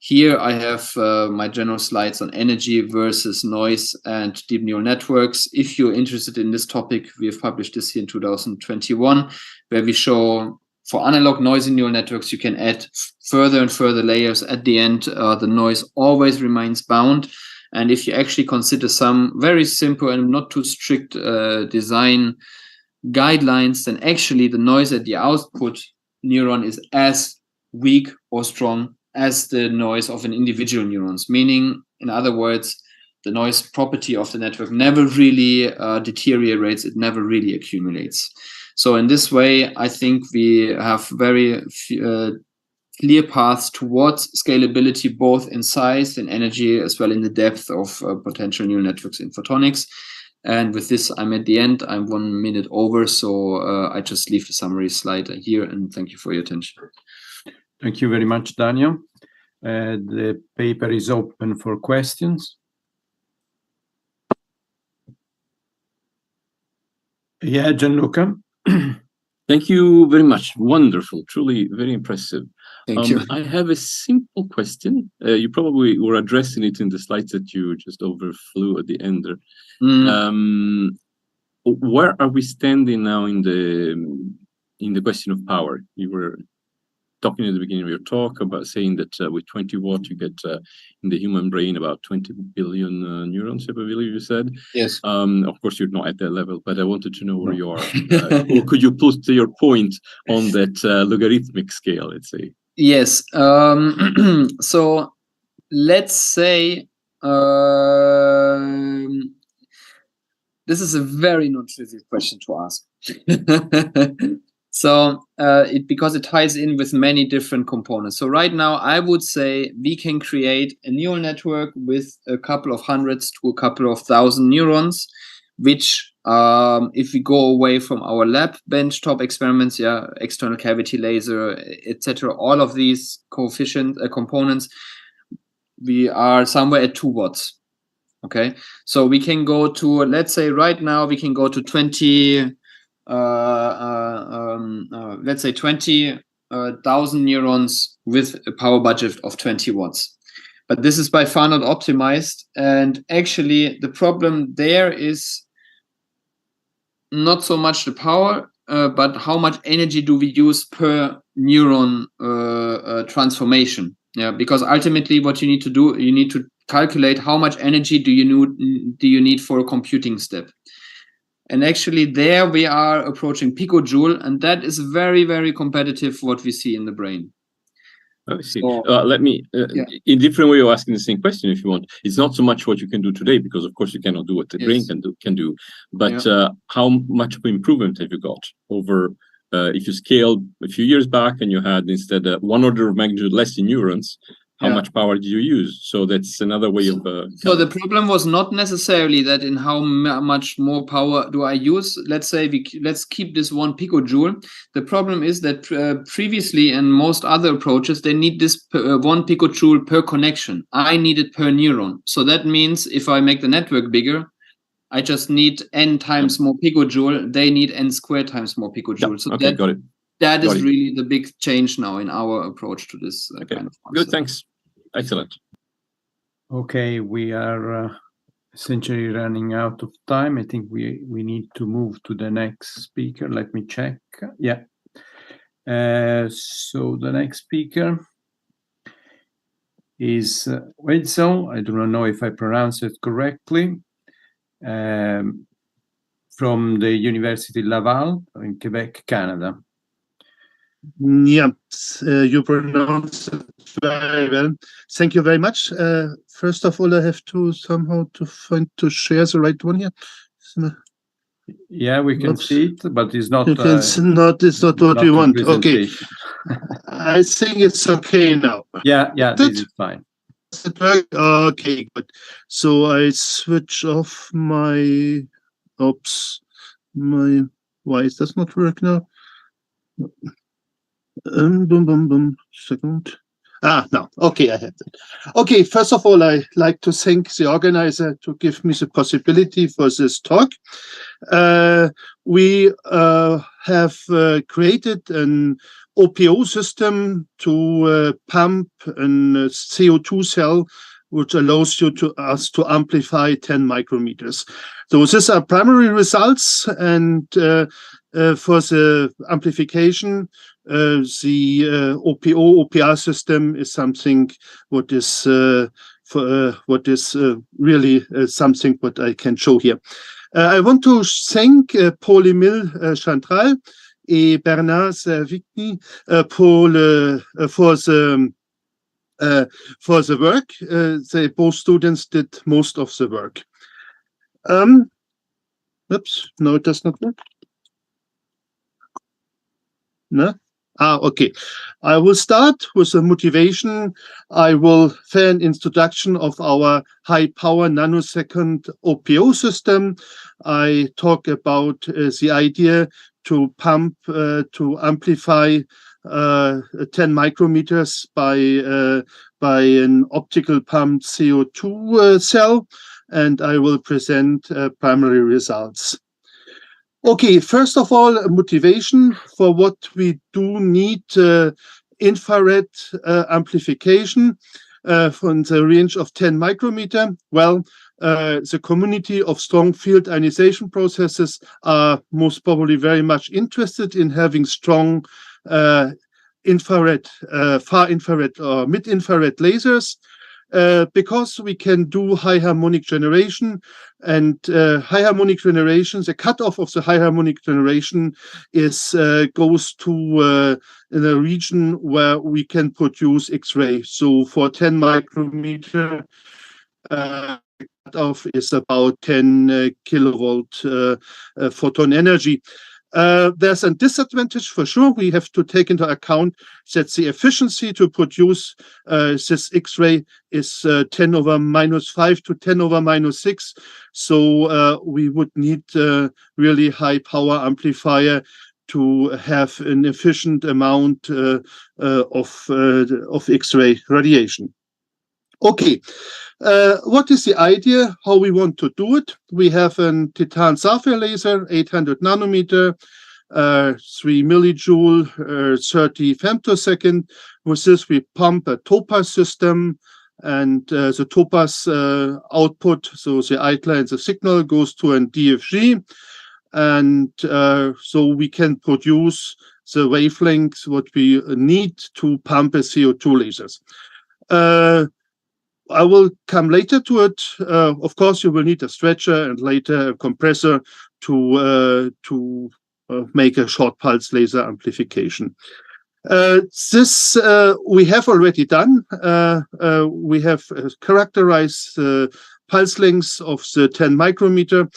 Here I have my general slides on energy versus noise and deep neural networks. If you're interested in this topic, we have published this here in 2021, where we show for analog noisy neural networks, you can add further and further layers. At the end, the noise always remains bound. And if you actually consider some very simple and not too strict design guidelines, then actually the noise at the output neuron is as weak or strong as the noise of an individual neurons, meaning, in other words, the noise property of the network never really deteriorates, it never really accumulates. So in this way, I think we have very clear paths towards scalability, both in size and energy, as well in the depth of potential neural networks in photonics. And with this, I'm at the end. I'm 1 minute over, so I just leave the summary slide here, and thank you for your attention.
Thank you very much, Daniel. The paper is open for questions. Yeah, Gianluca.
Thank you very much. Wonderful, truly very impressive.
Thank you.
I have a simple question. You probably were addressing it in the slides that you just overflew at the end there. Where are we standing now in the question of power? You were talking at the beginning of your talk about saying that with 20 watts you get in the human brain about 20 billion neurons, I believe you said.
Yes.
Of course, you're not at that level, but I wanted to know where you are. Or could you put your point on that logarithmic scale, let's say?
Yes. So let's say this is a very non-trivial question to ask. So because it ties in with many different components. So right now, I would say we can create a neural network with a couple of hundreds to a couple of thousand neurons, which if we go away from our lab benchtop experiments, external cavity laser, etc., all of these components, we are somewhere at 2 watts. Okay, so we can go to, let's say right now, we can go to 20. Let's say 20,000 neurons with a power budget of 20 watts. But this is by far not optimized. And actually, the problem there is not so much the power, but how much energy do we use per neuron transformation? Yeah, because ultimately, what you need to do, you need to calculate how much energy do you need for a computing step. And actually there we are approaching picojoule, and that is very, very competitive what we see in the brain.
I see.
So,
Let me,
yeah.
in different way of asking the same question, if you want. It's not so much what you can do today, because of course you cannot do what the brain can do. But how much of improvement have you got over? If you scaled a few years back and you had instead 1 order of magnitude less in neurons, how much power did you use? So that's another way of.
So the problem was not necessarily that in how much more power do I use. Let's say let's keep this 1 picojoule. The problem is that previously in most other approaches they need this 1 picojoule per connection. I need it per neuron. So that means if I make the network bigger, I just need n times more picojoule. They need n squared times more picojoule. So
okay, got it.
That is really the big change now in our approach to this kind of concept.
Good, thanks. Excellent.
Okay, we are essentially running out of time. I think we need to move to the next speaker. Let me check. Yeah. So the next speaker is Wenzel. I do not know if I pronounce it correctly. From the University Laval in Quebec, Canada.
Yeah, you pronounce it very well. Thank you very much. First of all, I have to somehow to share the right one here.
Yeah, we can see it, but it's not.
It's not what we want. Okay. I think it's okay now.
Yeah, this is fine.
Does it work? Okay, good. So I switch off my. Oops, why is this not work now? Second. No. Okay, I have it. Okay, first of all, I like to thank the organizer to give me the possibility for this talk. We have created an OPO system to pump a CO2 cell, which allows us to amplify 10 micrometers. So these are primary results, and for the amplification, the OPR system is something what is really something what I can show here. I want to thank Paul-Émile Chantral et Bernard Servigny for the work. They both students did most of the work. Oops, no, it does not work. No? Okay. I will start with the motivation. I will fair an introduction of our high-power nanosecond OPO system. I talk about the idea to pump, to amplify 10 micrometers by an optical pumped CO2 cell, and I will present primary results. Okay, first of all, motivation for what we do need infrared amplification from the range of 10 micrometer. Well, the community of strong field ionization processes are most probably very much interested in having strong infrared, far infrared or mid-infrared lasers. Because we can do high harmonic generation, and high harmonic generation, the cutoff of the high harmonic generation is goes to in a region where we can produce X-ray. So for 10 micrometer, cutoff is about 10 kilovolt photon energy. There's a disadvantage for sure. We have to take into account that the efficiency to produce this X-ray is 10 over minus 5 to 10 over minus 6. So we would need really high power amplifier to have an efficient amount of X-ray radiation. Okay, what is the idea, how we want to do it? We have a titan sapphire laser, 800 nanometer, 3 millijoule, 30 femtosecond. With this, we pump a topaz system, and the topaz output, so the outline, the signal goes to an DFG, and so we can produce the wavelengths what we need to pump a CO2 lasers. I will come later to it. Of course, you will need a stretcher and later a compressor to make a short pulse laser amplification. This we have already done. We have characterized the pulse lengths of the 10 micrometer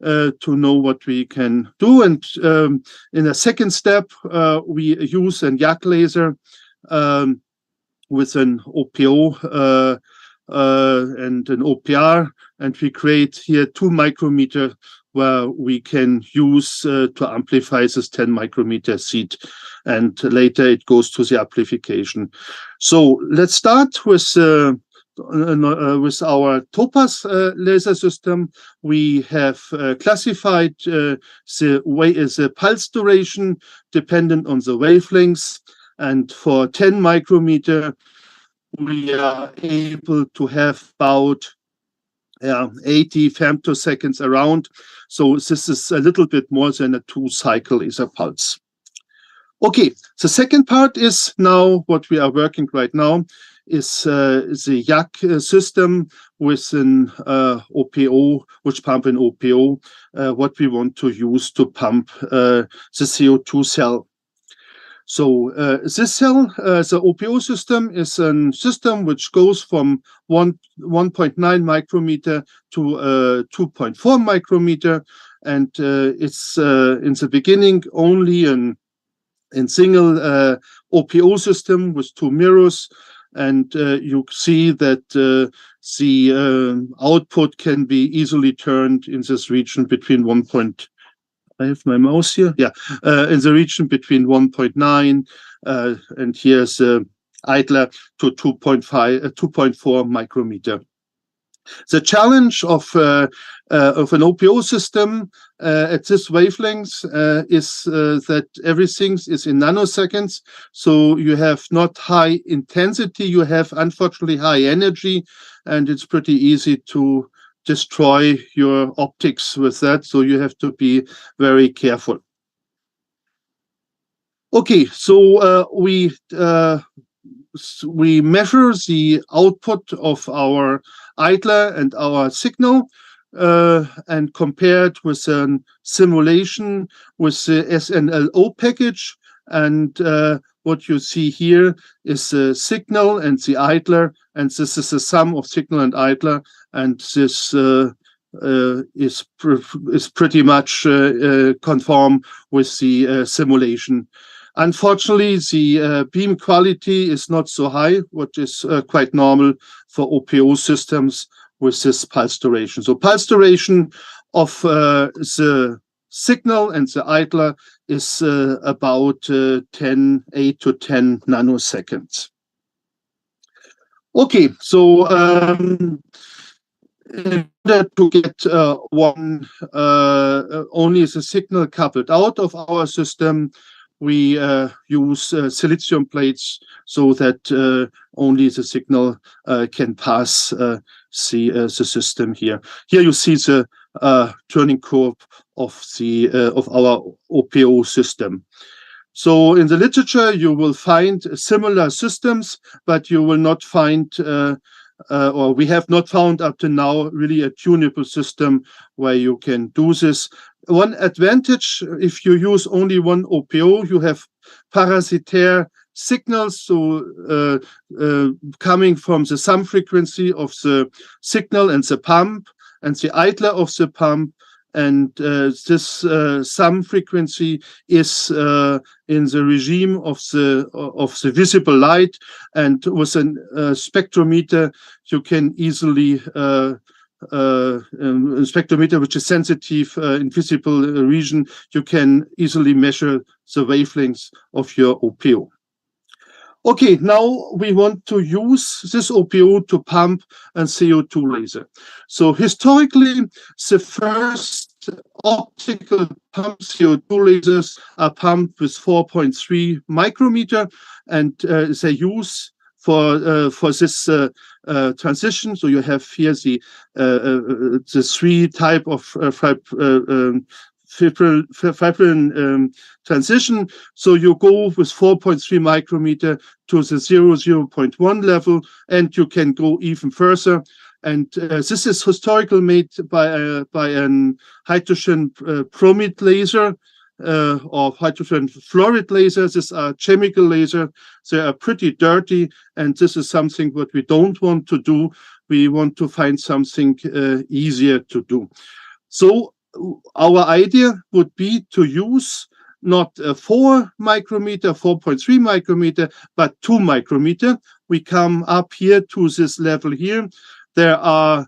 to know what we can do. And in a second step, we use a YAG laser with an OPO and an OPR, and we create here 2 micrometer where we can use to amplify this 10 micrometer seed, and later it goes to the amplification. So let's start with our Topaz laser system. We have classified the pulse duration dependent on the wavelengths, and for 10 micrometer we are able to have about 80 femtoseconds around. So this is a little bit more than a 2-cycle laser pulse. Okay, the second part is now what we are working right now is the YAG system with an OPO, which pump an OPO, what we want to use to pump the CO2 cell. So this cell, the OPO system, is a system which goes from 1.9 micrometer to 2.4 micrometer, and it's in the beginning only in single OPO system with 2 mirrors, and you see that the output can be easily turned in this region between I have my mouse here. Yeah, in the region between 1.9 and here's idler to 2.4 micrometer. The challenge of an OPO system at this wavelength is that everything is in nanoseconds. So you have not high intensity, you have unfortunately high energy, and it's pretty easy to destroy your optics with that. So you have to be very careful. Okay, so we measure the output of our idler and our signal and compare it with a simulation with the SNLO package. And what you see here is the signal and the idler, and this is the sum of signal and idler, and this is pretty much conform with the simulation. Unfortunately, the beam quality is not so high, which is quite normal for OPO systems with this pulse duration. So pulse duration of the signal and the idler is about 8 to 10 nanoseconds. Okay, so in order to get only the signal coupled out of our system, we use silicium plates so that only the signal can pass the system here. Here you see the turning curve of our OPO system. So in the literature you will find similar systems, but you will not find or we have not found up to now really a tunable system where you can do this. One advantage, if you use only one OPO, you have parasitaire signals, so coming from the sum frequency of the signal and the pump and the idler of the pump, and this sum frequency is in the regime of the visible light, and with a spectrometer you can easily spectrometer which is sensitive in visible region, you can easily measure the wavelengths of your OPO. Okay, now we want to use this OPO to pump a CO2 laser. So historically, the first optical pump CO2 lasers are pumped with 4.3 micrometer, and they use for this transition. So you have here the 3 type of fibrin transition. So you go with 4.3 micrometer to the 0.1 level, and you can go even further. And this is historically made by an hydrogen bromide laser, of hydrogen fluoride lasers. These are chemical lasers. They are pretty dirty, and this is something what we don't want to do. We want to find something easier to do. So our idea would be to use not 4 micrometer, 4.3 micrometer, but 2 micrometer. We come up here to this level here. There are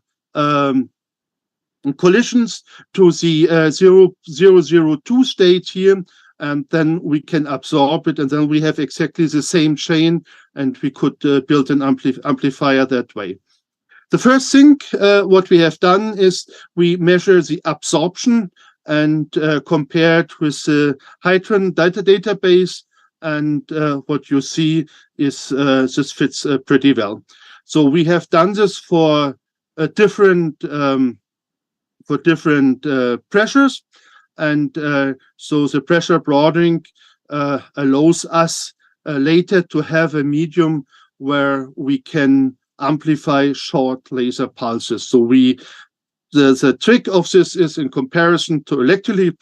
collisions to the 002 state here, and then we can absorb it, and then we have exactly the same chain, and we could build an amplifier that way. The first thing what we have done is we measure the absorption and compared with the Hydron data database, and what you see is this fits pretty well. So we have done this for different pressures, and so the pressure broadening allows us later to have a medium where we can amplify short laser pulses. So the trick of this is, in comparison to electric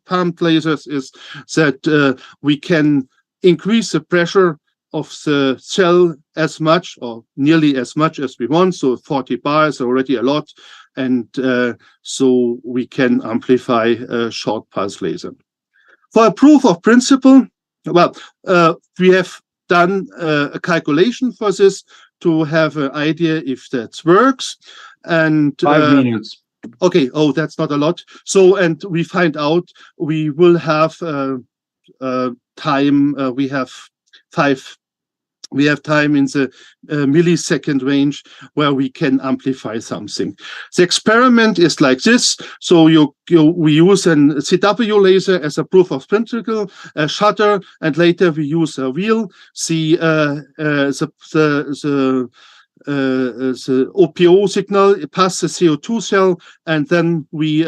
pumped lasers, is that we can increase the pressure of the cell as much or nearly as much as we want. So 40 bar is already a lot, and so we can amplify a short pulse laser. For a proof of principle, well, we have done a calculation for this to have an idea if that works. And
5 minutes.
Okay, oh, that's not a lot. So, and we find out we will have time. We have time in the millisecond range where we can amplify something. The experiment is like this. So we use an CW laser as a proof of principle, a shutter, and later we use a wheel. The OPO signal past the CO2 cell, and then we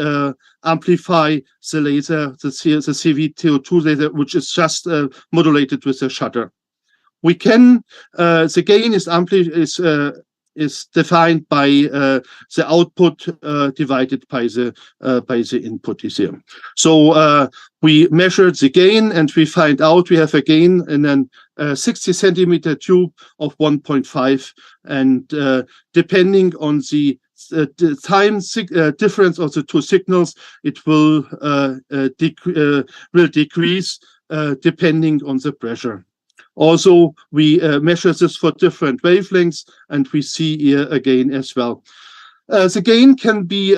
amplify the laser, the CVTO2 laser, which is just modulated with a shutter. We can the gain is defined by the output divided by the input is here. So we measured the gain, and we find out we have a gain in a 60 centimeter tube of 1.5, and depending on the time difference of the two signals, it will decrease depending on the pressure. Also, we measure this for different wavelengths, and we see here again as well. The gain can be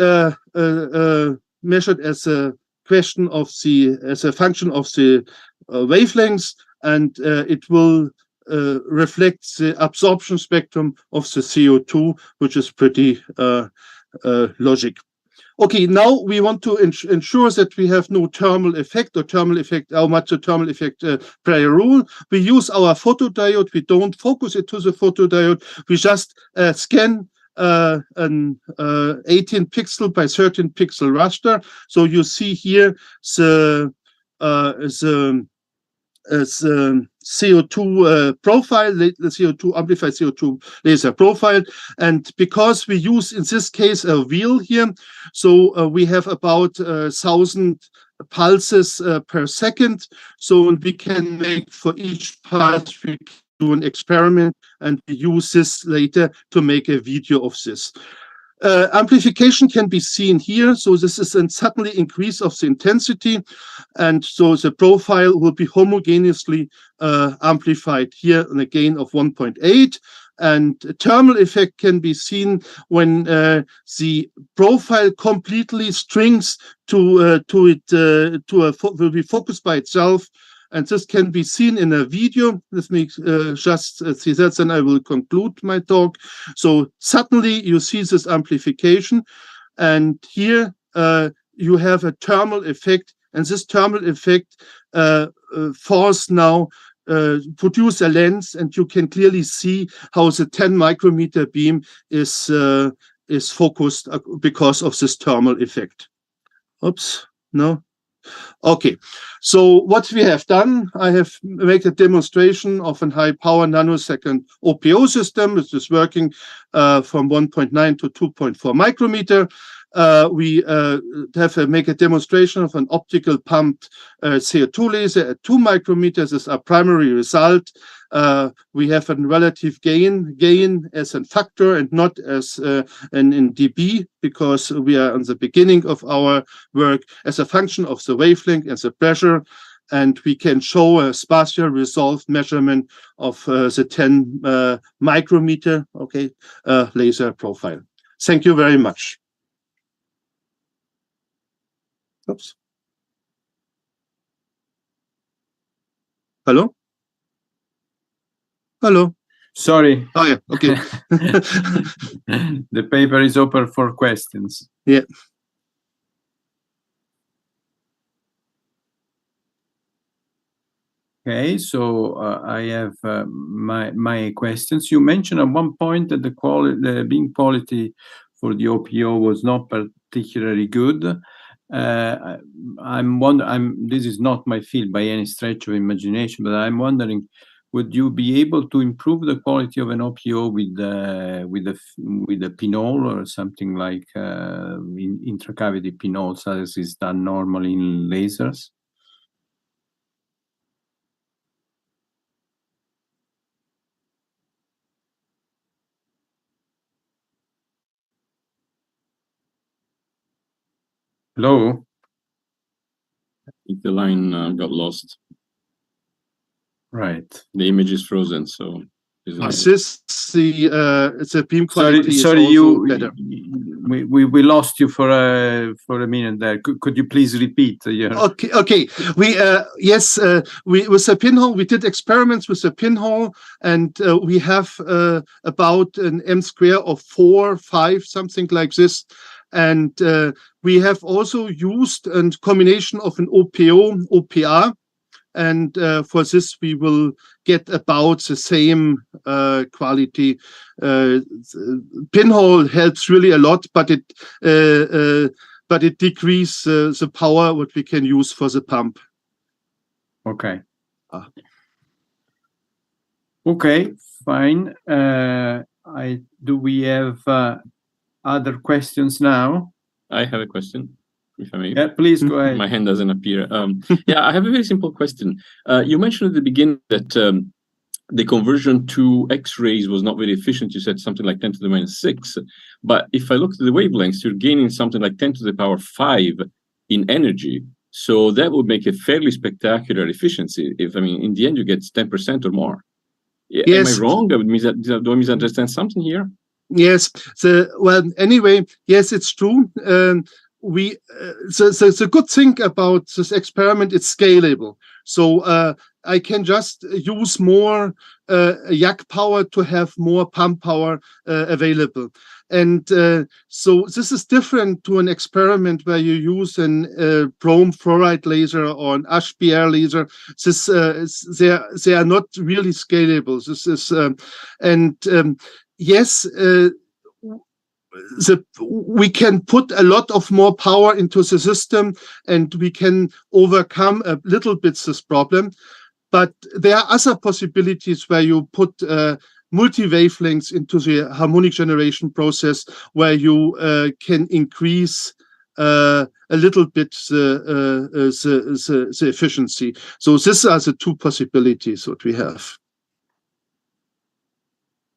measured as a function of the wavelengths, and it will reflect the absorption spectrum of the CO2, which is pretty logic. Okay, now we want to ensure that we have no thermal effect, how much the thermal effect play a role. We use our photodiode. We don't focus it to the photodiode. We just scan an 18 pixel by 13 pixel raster. So you see here the CO2 profile, the CO2 amplified CO2 laser profile, and because we use in this case a wheel here, so we have about 1,000 pulses per second. So we can make for each pulse, we do an experiment, and we use this later to make a video of this. Amplification can be seen here. So this is a suddenly increase of the intensity. And so the profile will be homogeneously amplified here in a gain of 1.8. And thermal effect can be seen when the profile completely strings will be focused by itself. And this can be seen in a video. Let me just see that, and I will conclude my talk. So suddenly you see this amplification, and here you have a thermal effect, and this thermal effect force now produce a lens, and you can clearly see how the 10 micrometer beam is focused because of this thermal effect. Oops, no. Okay, so what we have done, I have made a demonstration of a high power nanosecond OPO system, which is working from 1.9 to 2.4 micrometer. we make a demonstration of an optical pumped CO2 laser at 2 micrometers as our primary result. We have a relative gain as a factor and not as in dB, because we are on the beginning of our work as a function of the wavelength and the pressure. And we can show a spatial resolved measurement of the 10 micrometer laser profile. Thank you very much. Oops. Hello? Hello?
Sorry.
Oh, yeah, okay.
The paper is open for questions.
Yeah.
Okay, so I have my questions. You mentioned at one point that the beam quality for the OPO was not particularly good. This is not my field by any stretch of imagination, but I'm wondering, would you be able to improve the quality of an OPO with a pinhole or something like intracavity pinholes, as is done normally in lasers? Hello?
I think the line got lost.
Right.
The image is frozen, so
It's the beam quality
sorry,
is also better.
We lost you for a minute there. Could you please repeat?
Okay. We with the pinhole, we did experiments with the pinhole, and we have about an m² of 4, 5, something like this. And we have also used a combination of an OPO, OPR, and for this we will get about the same quality. Pinhole helps really a lot, but it decreases the power what we can use for the pump.
Okay. Okay, fine. Do we have other questions now?
I have a question, if I may.
Yeah, please go ahead.
My hand doesn't appear. Yeah, I have a very simple question. You mentioned at the beginning that the conversion to X-rays was not very efficient. You said something like 10 to the minus 6. But if I look at the wavelengths, you're gaining something like 10 to the power 5 in energy. So that would make a fairly spectacular efficiency. If, I mean, in the end, you get 10% or more. Yes. Am I wrong? Do I misunderstand something here?
Yes. Well, anyway, yes, it's true. The good thing about this experiment, it's scalable. So I can just use more yak power to have more pump power available. And so this is different to an experiment where you use an brom fluoride laser or an HBR laser. This they are not really scalable. This is yes. We can put a lot of more power into the system, and we can overcome a little bit this problem. But there are other possibilities where you put multi-wavelengths into the harmonic generation process, where you can increase a little bit the efficiency. So these are the two possibilities that we have.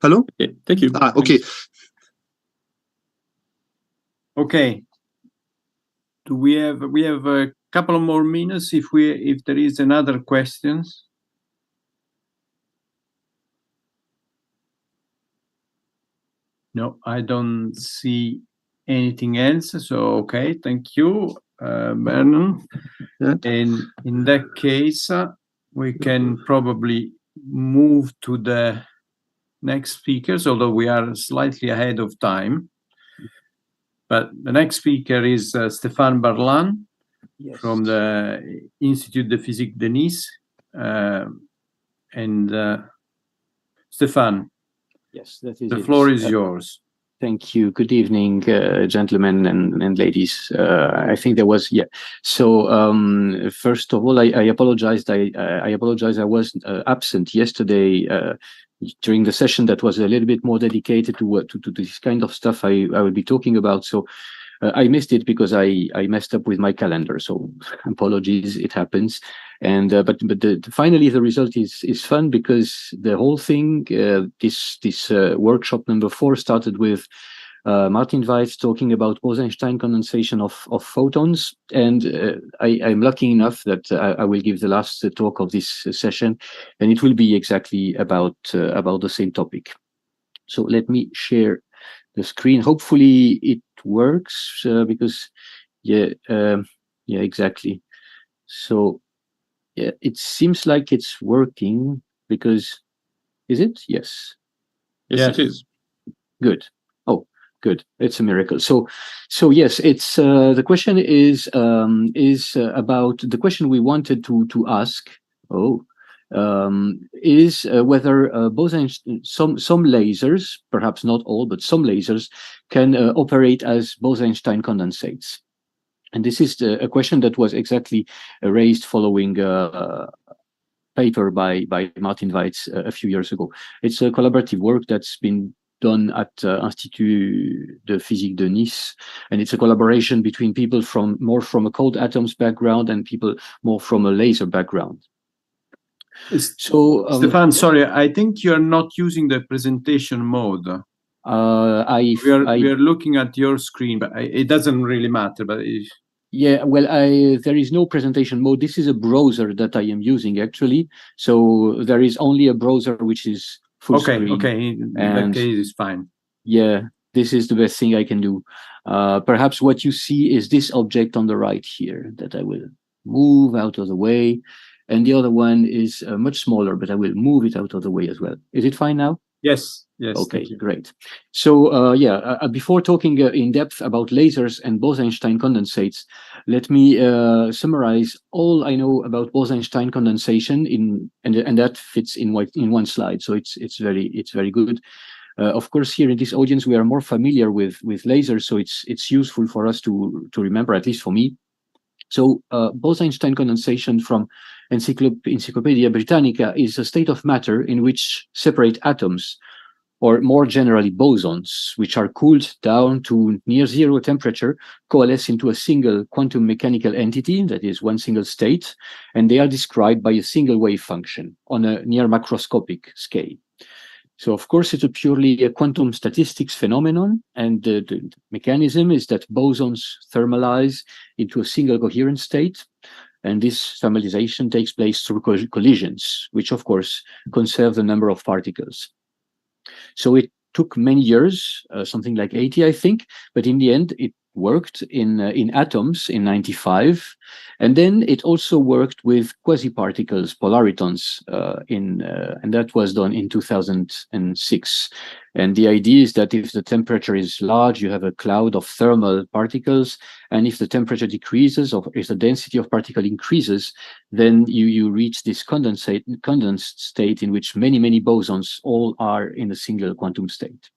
Hello?
Okay, thank you.
Okay.
Okay. Do we have a couple of more minutes if there is another questions? No, I don't see anything else. So okay, thank you, Vernon.
Yeah.
And in that case, we can probably move to the next speakers, although we are slightly ahead of time. But the next speaker is Stéphane Barlan, yes, from the Institut de Physique de Nice. Stéphane,
yes, that is
the floor is yours.
Thank you. Good evening, gentlemen and ladies. I think there was, yeah. So first of all, I apologized. I apologize. I was absent yesterday during the session that was a little bit more dedicated to this kind of stuff I will be talking about. So I missed it because I messed up with my calendar, so apologies, it happens. And but finally the result is fun, because the whole thing, this workshop number 4 started with Martin Weiss talking about Bose-Einstein condensation of photons, and I'm lucky enough that I will give the last talk of this session, and it will be exactly about the same topic. So let me share the screen. Hopefully it works, because yeah, exactly. So yeah, it seems like it's working, because is it? Yes.
Yes, it is.
Good. Oh, good. It's a miracle. So yes, it's the question is about the question we wanted to ask. Is whether some lasers, perhaps not all, but some lasers can operate as Bose-Einstein condensates. And this is a question that was exactly raised following a paper by Martin Weiss a few years ago. It's a collaborative work that's been done at Institut de Physique de Nice, and it's a collaboration between people more from a cold atoms background and people more from a laser background. So
Stefan, sorry, I think you're not using the presentation mode. We are looking at your screen, but it doesn't really matter. But
yeah, well, there is no presentation mode. This is a browser that I am using, actually. So there is only a browser which is full screen.
Okay, in that case, it's fine.
Yeah, this is the best thing I can do. Perhaps what you see is this object on the right here that I will move out of the way. And the other one is much smaller, but I will move it out of the way as well. Is it fine now?
Yes.
Okay, great. So before talking in depth about lasers and Bose-Einstein condensates, let me summarize all I know about Bose-Einstein condensation and that fits in one slide. So it's very good. Of course, here in this audience we are more familiar with lasers, so it's useful for us to remember, at least for me. So Bose-Einstein condensation from Encyclopedia Britannica is a state of matter in which separate atoms, or more generally bosons, which are cooled down to near zero temperature, coalesce into a single quantum mechanical entity, that is one single state, and they are described by a single wave function on a near macroscopic scale. So of course it's purely a quantum statistics phenomenon, and the mechanism is that bosons thermalize into a single coherent state, and this thermalization takes place through collisions, which of course conserve the number of particles. So it took many years, something like 80, I think, but in the end it worked in atoms in 95, and then it also worked with quasi-particles, polaritons, and that was done in 2006. And the idea is that if the temperature is large, you have a cloud of thermal particles, and if the temperature decreases, or if the density of particle increases, then you reach this condensed state in which many bosons all are in a single quantum state.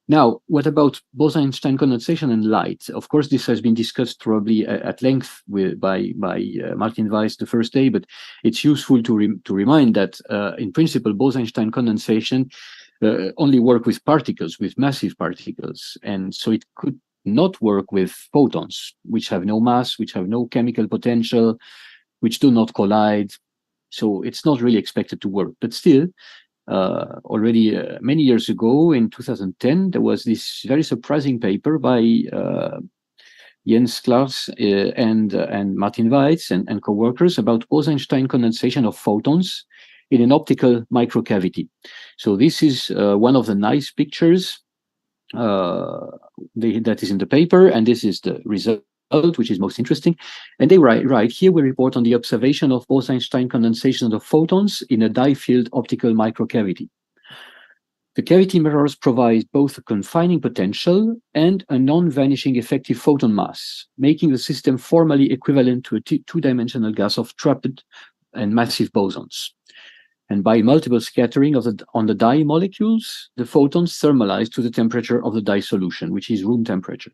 Now, what about Bose-Einstein condensation and light? Of course, this has been discussed probably at length by Martin Weiss the first day, but it's useful to remind that in principle, Bose-Einstein condensation only work with particles, with massive particles, and so it could not work with photons, which have no mass, which have no chemical potential, which do not collide. So it's not really expected to work, but still. Already many years ago, in 2010, there was this very surprising paper by Jens Klaas and Martin Weiss and co-workers about Bose-Einstein condensation of photons in an optical microcavity. So this is one of the nice pictures that is in the paper, and this is the result, which is most interesting. And they write here, we report on the observation of Bose-Einstein condensation of photons in a dye-filled optical microcavity. The cavity mirrors provide both a confining potential and a non-vanishing effective photon mass, making the system formally equivalent to a two-dimensional gas of trapped and massive bosons. And by multiple scattering on the dye molecules, the photons thermalize to the temperature of the dye solution, which is room temperature.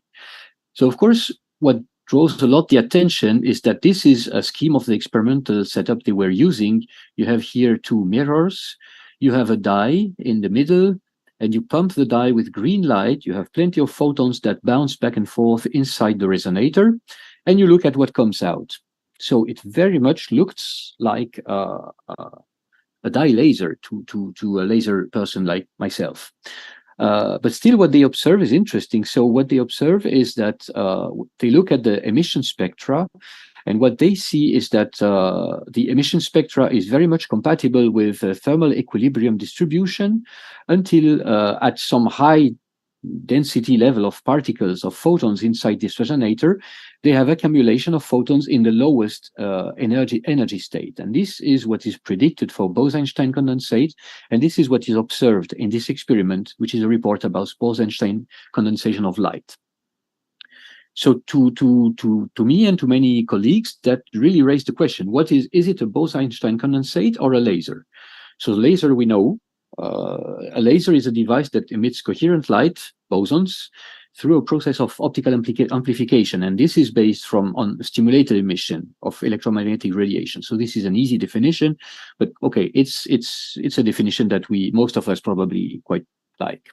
So of course, what draws a lot the attention is that this is a scheme of the experimental setup they were using. You have here two mirrors, you have a dye in the middle, and you pump the dye with green light, you have plenty of photons that bounce back and forth inside the resonator, and you look at what comes out. So it very much looks like a dye laser to a laser person like myself. But still what they observe is interesting. So what they observe is that they look at the emission spectra, and what they see is that the emission spectra is very much compatible with thermal equilibrium distribution until at some high density level of particles of photons inside this resonator, they have accumulation of photons in the lowest energy state. And this is what is predicted for Bose-Einstein condensate. And this is what is observed in this experiment, which is a report about Bose-Einstein condensation of light. So to me and to many colleagues, that really raised the question, is it a Bose-Einstein condensate or a laser? So the laser, we know, a laser is a device that emits coherent light, bosons, through a process of optical amplification. And this is based on stimulated emission of electromagnetic radiation. So this is an easy definition, but okay, it's a definition that most of us probably quite like.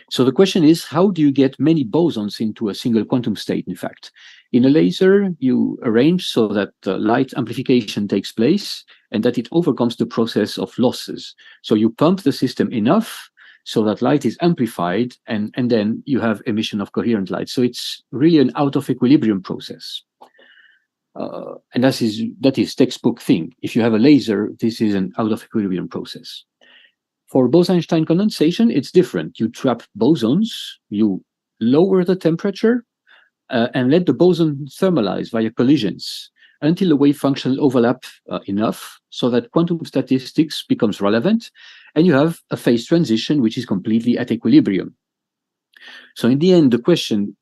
So the question is, how do you get many bosons into a single quantum state, in fact? In a laser, you arrange so that light amplification takes place and that it overcomes the process of losses. So you pump the system enough so that light is amplified, and then you have emission of coherent light. So it's really an out of equilibrium process. And that is textbook thing. If you have a laser, this is an out of equilibrium process. For Bose-Einstein condensation, it's different. You trap bosons, you lower the temperature, and let the boson thermalize via collisions until the wave functions overlap enough so that quantum statistics becomes relevant, and you have a phase transition which is completely at equilibrium. So in the end, the question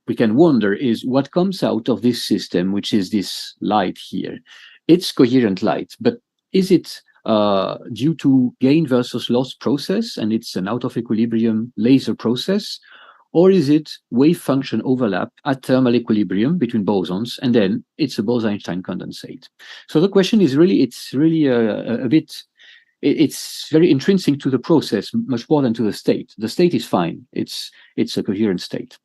we can wonder is what comes out of this system, which is this light here. It's coherent light, but is it due to gain versus loss process, and it's an out of equilibrium laser process, or is it wave function overlap at thermal equilibrium between bosons, and then it's a Bose-Einstein condensate? So the question is really, it's very intrinsic to the process, much more than to the state. The state is fine. It's a coherent state.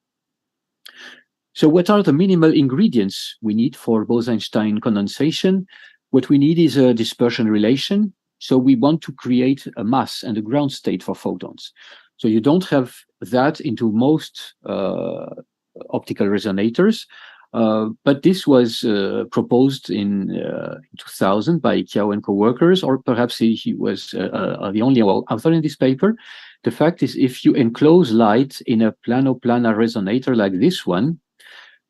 So what are the minimal ingredients we need for Bose-Einstein condensation? What we need is a dispersion relation. So we want to create a mass and a ground state for photons. So you don't have that into most optical resonators, but this was proposed in 2000 by Kiao and co-workers, or perhaps he was the only author in this paper. The fact is, if you enclose light in a plano-planar resonator like this one,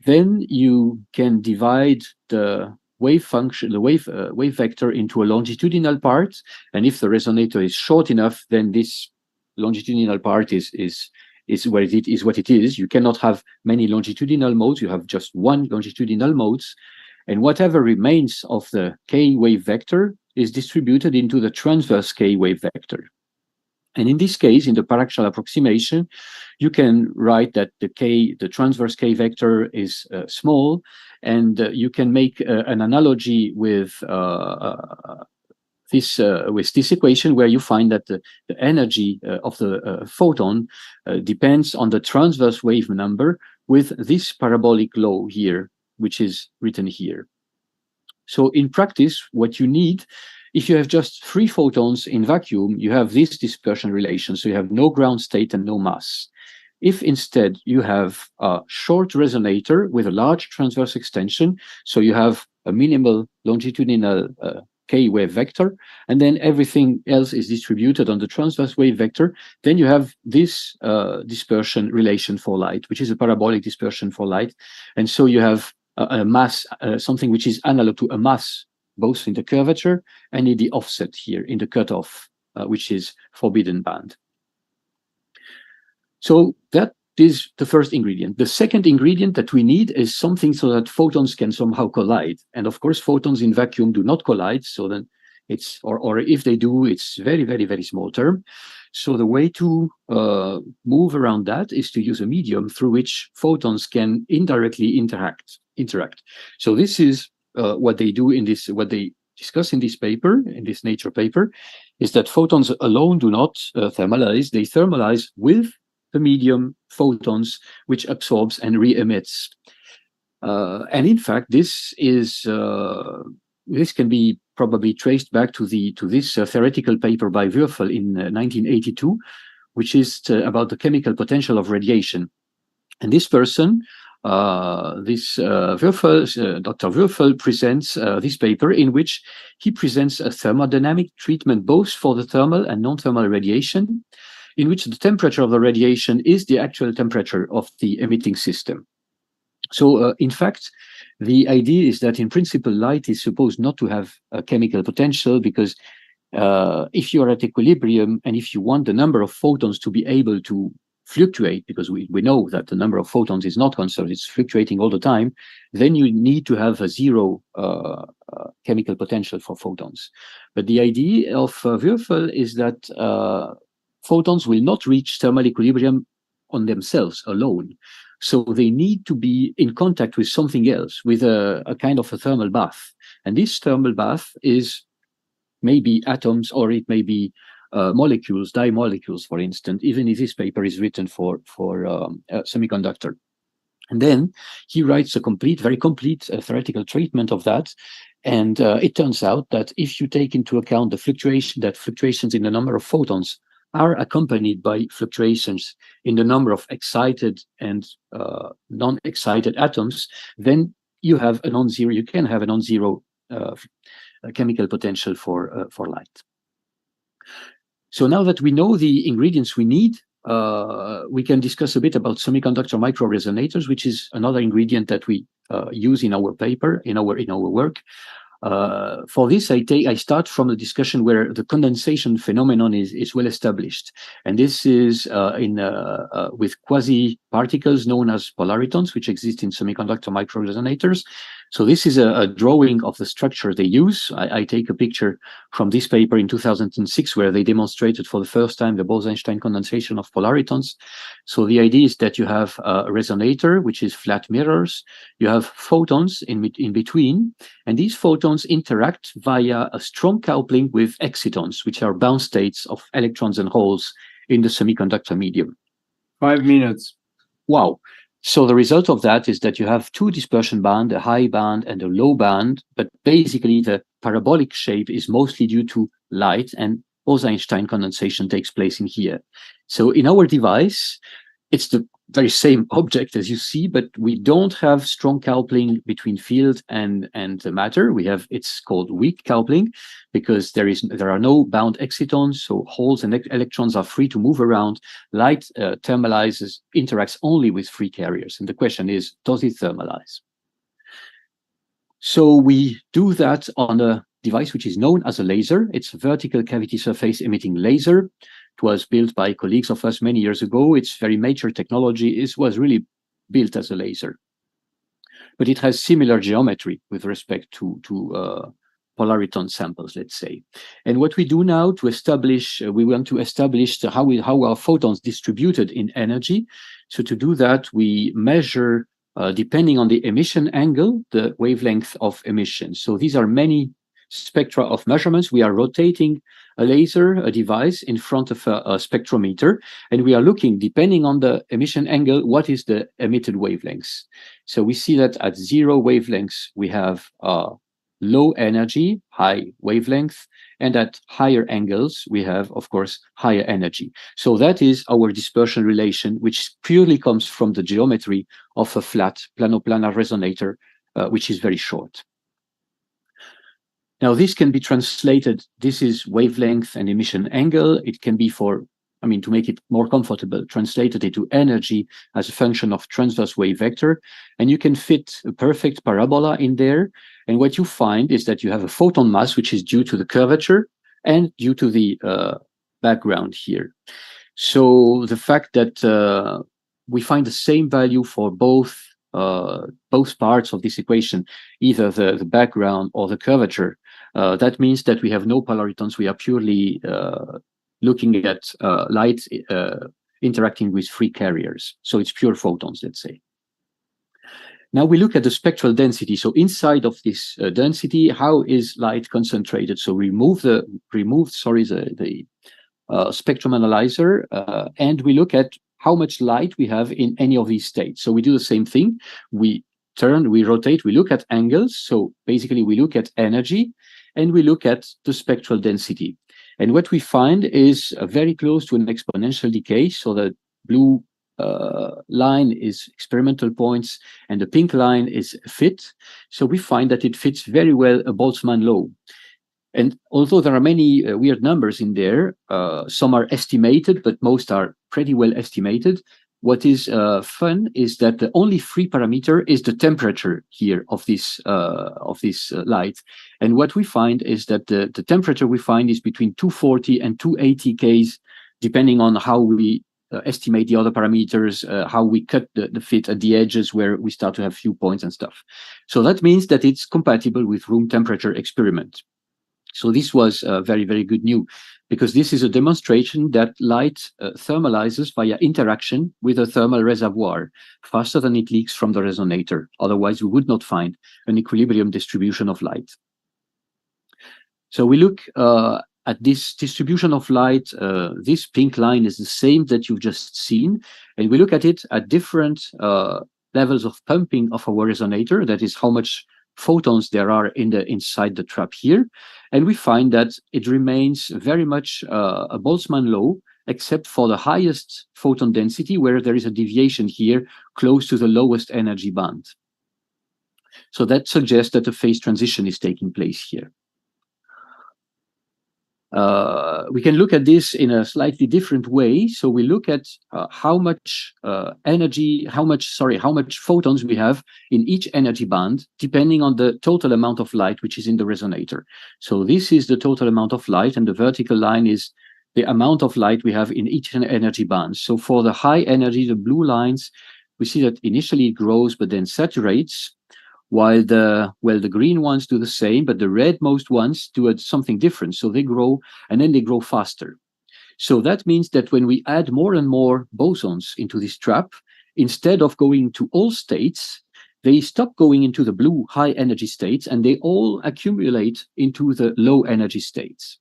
then you can divide the wave function, the wave vector, into a longitudinal part, and if the resonator is short enough, then this longitudinal part is what it is. You cannot have many longitudinal modes. You have just one longitudinal modes, and whatever remains of the k wave vector is distributed into the transverse k wave vector. And in this case, in the paraxial approximation, you can write that the transverse k vector is small, and you can make an analogy with this equation, where you find that the energy of the photon depends on the transverse wave number with this parabolic law here, which is written here. So in practice, what you need, if you have just 3 photons in vacuum, you have this dispersion relation, so you have no ground state and no mass. If instead you have a short resonator with a large transverse extension, so you have a minimal longitudinal k wave vector, and then everything else is distributed on the transverse wave vector, then you have this dispersion relation for light, which is a parabolic dispersion for light. And so you have a mass, something which is analog to a mass, both in the curvature and in the offset here, in the cutoff, which is forbidden band. So that is the first ingredient. The second ingredient that we need is something so that photons can somehow collide. And of course, photons in vacuum do not collide. So then it's, or if they do, it's very, very, very small term. So the way to move around that is to use a medium through which photons can indirectly interact. So this is what they do in this, what they discuss in this paper, in this Nature paper, is that photons alone do not thermalize. They thermalize with the medium photons, which absorbs and re-emits. And in fact, this can be probably traced back to this theoretical paper by Würfel in 1982, which is about the chemical potential of radiation. And this person, Dr. Würfel presents this paper in which he presents a thermodynamic treatment both for the thermal and non-thermal radiation, in which the temperature of the radiation is the actual temperature of the emitting system. So, in fact, the idea is that in principle, light is supposed not to have a chemical potential, because if you are at equilibrium and if you want the number of photons to be able to fluctuate, because we know that the number of photons is not constant, it's fluctuating all the time, then you need to have a zero chemical potential for photons. But the idea of Würfel is that photons will not reach thermal equilibrium on themselves alone. So they need to be in contact with something else, with a kind of a thermal bath. And this thermal bath is maybe atoms, or it may be molecules, dye-molecules, for instance, even if this paper is written for a semiconductor. And then he writes a very complete theoretical treatment of that. And it turns out that if you take into account the fluctuations in the number of photons are accompanied by fluctuations in the number of excited and non-excited atoms, then you can have a non-zero chemical potential for light. So now that we know the ingredients we need, we can discuss a bit about semiconductor microresonators, which is another ingredient that we use in our paper, in our work. For this, I start from a discussion where the condensation phenomenon is well established, and this is with quasi-particles known as polaritons, which exist in semiconductor microresonators. So this is a drawing of the structure they use. I take a picture from this paper in 2006, where they demonstrated for the first time the Bose-Einstein condensation of polaritons. So the idea is that you have a resonator, which is flat mirrors. You have photons in between, and these photons interact via a strong coupling with excitons, which are bound states of electrons and holes in the semiconductor medium.
5 minutes.
Wow. So the result of that is that you have two dispersion bands, a high band and a low band, but basically the parabolic shape is mostly due to light, and Bose-Einstein condensation takes place in here. So in our device, it's the very same object as you see, but we don't have strong coupling between field and the matter. It's called weak coupling, because there are no bound excitons, so holes and electrons are free to move around. Light interacts only with free carriers, and the question is, does it thermalize? So we do that on a device which is known as a laser. It's a vertical cavity surface emitting laser. It was built by colleagues of us many years ago. It's very mature technology. It was really built as a laser. But it has similar geometry with respect to polariton samples, let's say. And what we do now we want to establish how our photons distributed in energy. So to do that, we measure, depending on the emission angle, the wavelength of emission. So these are many spectra of measurements. We are rotating a laser, a device, in front of a spectrometer, and we are looking, depending on the emission angle, what is the emitted wavelengths. So we see that at 0 wavelengths, we have low energy, high wavelength, and at higher angles, we have, of course, higher energy. So that is our dispersion relation, which purely comes from the geometry of a flat plano-planar resonator, which is very short. Now, this can be translated. This is wavelength and emission angle. It can be to make it more comfortable, translated into energy as a function of transverse wave vector. And you can fit a perfect parabola in there. And what you find is that you have a photon mass, which is due to the curvature and due to the background here. So the fact that we find the same value for both parts of this equation, either the background or the curvature, that means that we have no polaritons. We are purely looking at light interacting with free carriers. So it's pure photons, let's say. Now we look at the spectral density. So inside of this density, how is light concentrated? So remove the spectrum analyzer, and we look at how much light we have in any of these states. So we do the same thing. We turn, we rotate, we look at angles. So basically we look at energy and we look at the spectral density. And what we find is very close to an exponential decay. So the blue line is experimental points and the pink line is fit. So we find that it fits very well a Boltzmann law. And although there are many weird numbers in there, some are estimated, but most are pretty well estimated. What is fun is that the only free parameter is the temperature here of this light. And what we find is that the temperature we find is between 240 and 280 Ks, depending on how we estimate the other parameters, how we cut the fit at the edges where we start to have few points and stuff. So that means that it's compatible with room temperature experiment. So this was very, very good news, because this is a demonstration that light thermalizes via interaction with a thermal reservoir faster than it leaks from the resonator. Otherwise, we would not find an equilibrium distribution of light. So we look at this distribution of light. This pink line is the same that you've just seen, and we look at it at different levels of pumping of our resonator. That is how much photons there are inside the trap here. And we find that it remains very much a Boltzmann law, except for the highest photon density, where there is a deviation here close to the lowest energy band. So that suggests that a phase transition is taking place here. We can look at this in a slightly different way. So we look at how much photons we have in each energy band, depending on the total amount of light which is in the resonator. So this is the total amount of light, and the vertical line is the amount of light we have in each energy band. So for the high energy, the blue lines, we see that initially it grows but then saturates, while the green ones do the same, but the redmost ones do something different. So they grow, and then they grow faster. So that means that when we add more and more bosons into this trap, instead of going to all states, they stop going into the blue high energy states, and they all accumulate into the low energy states.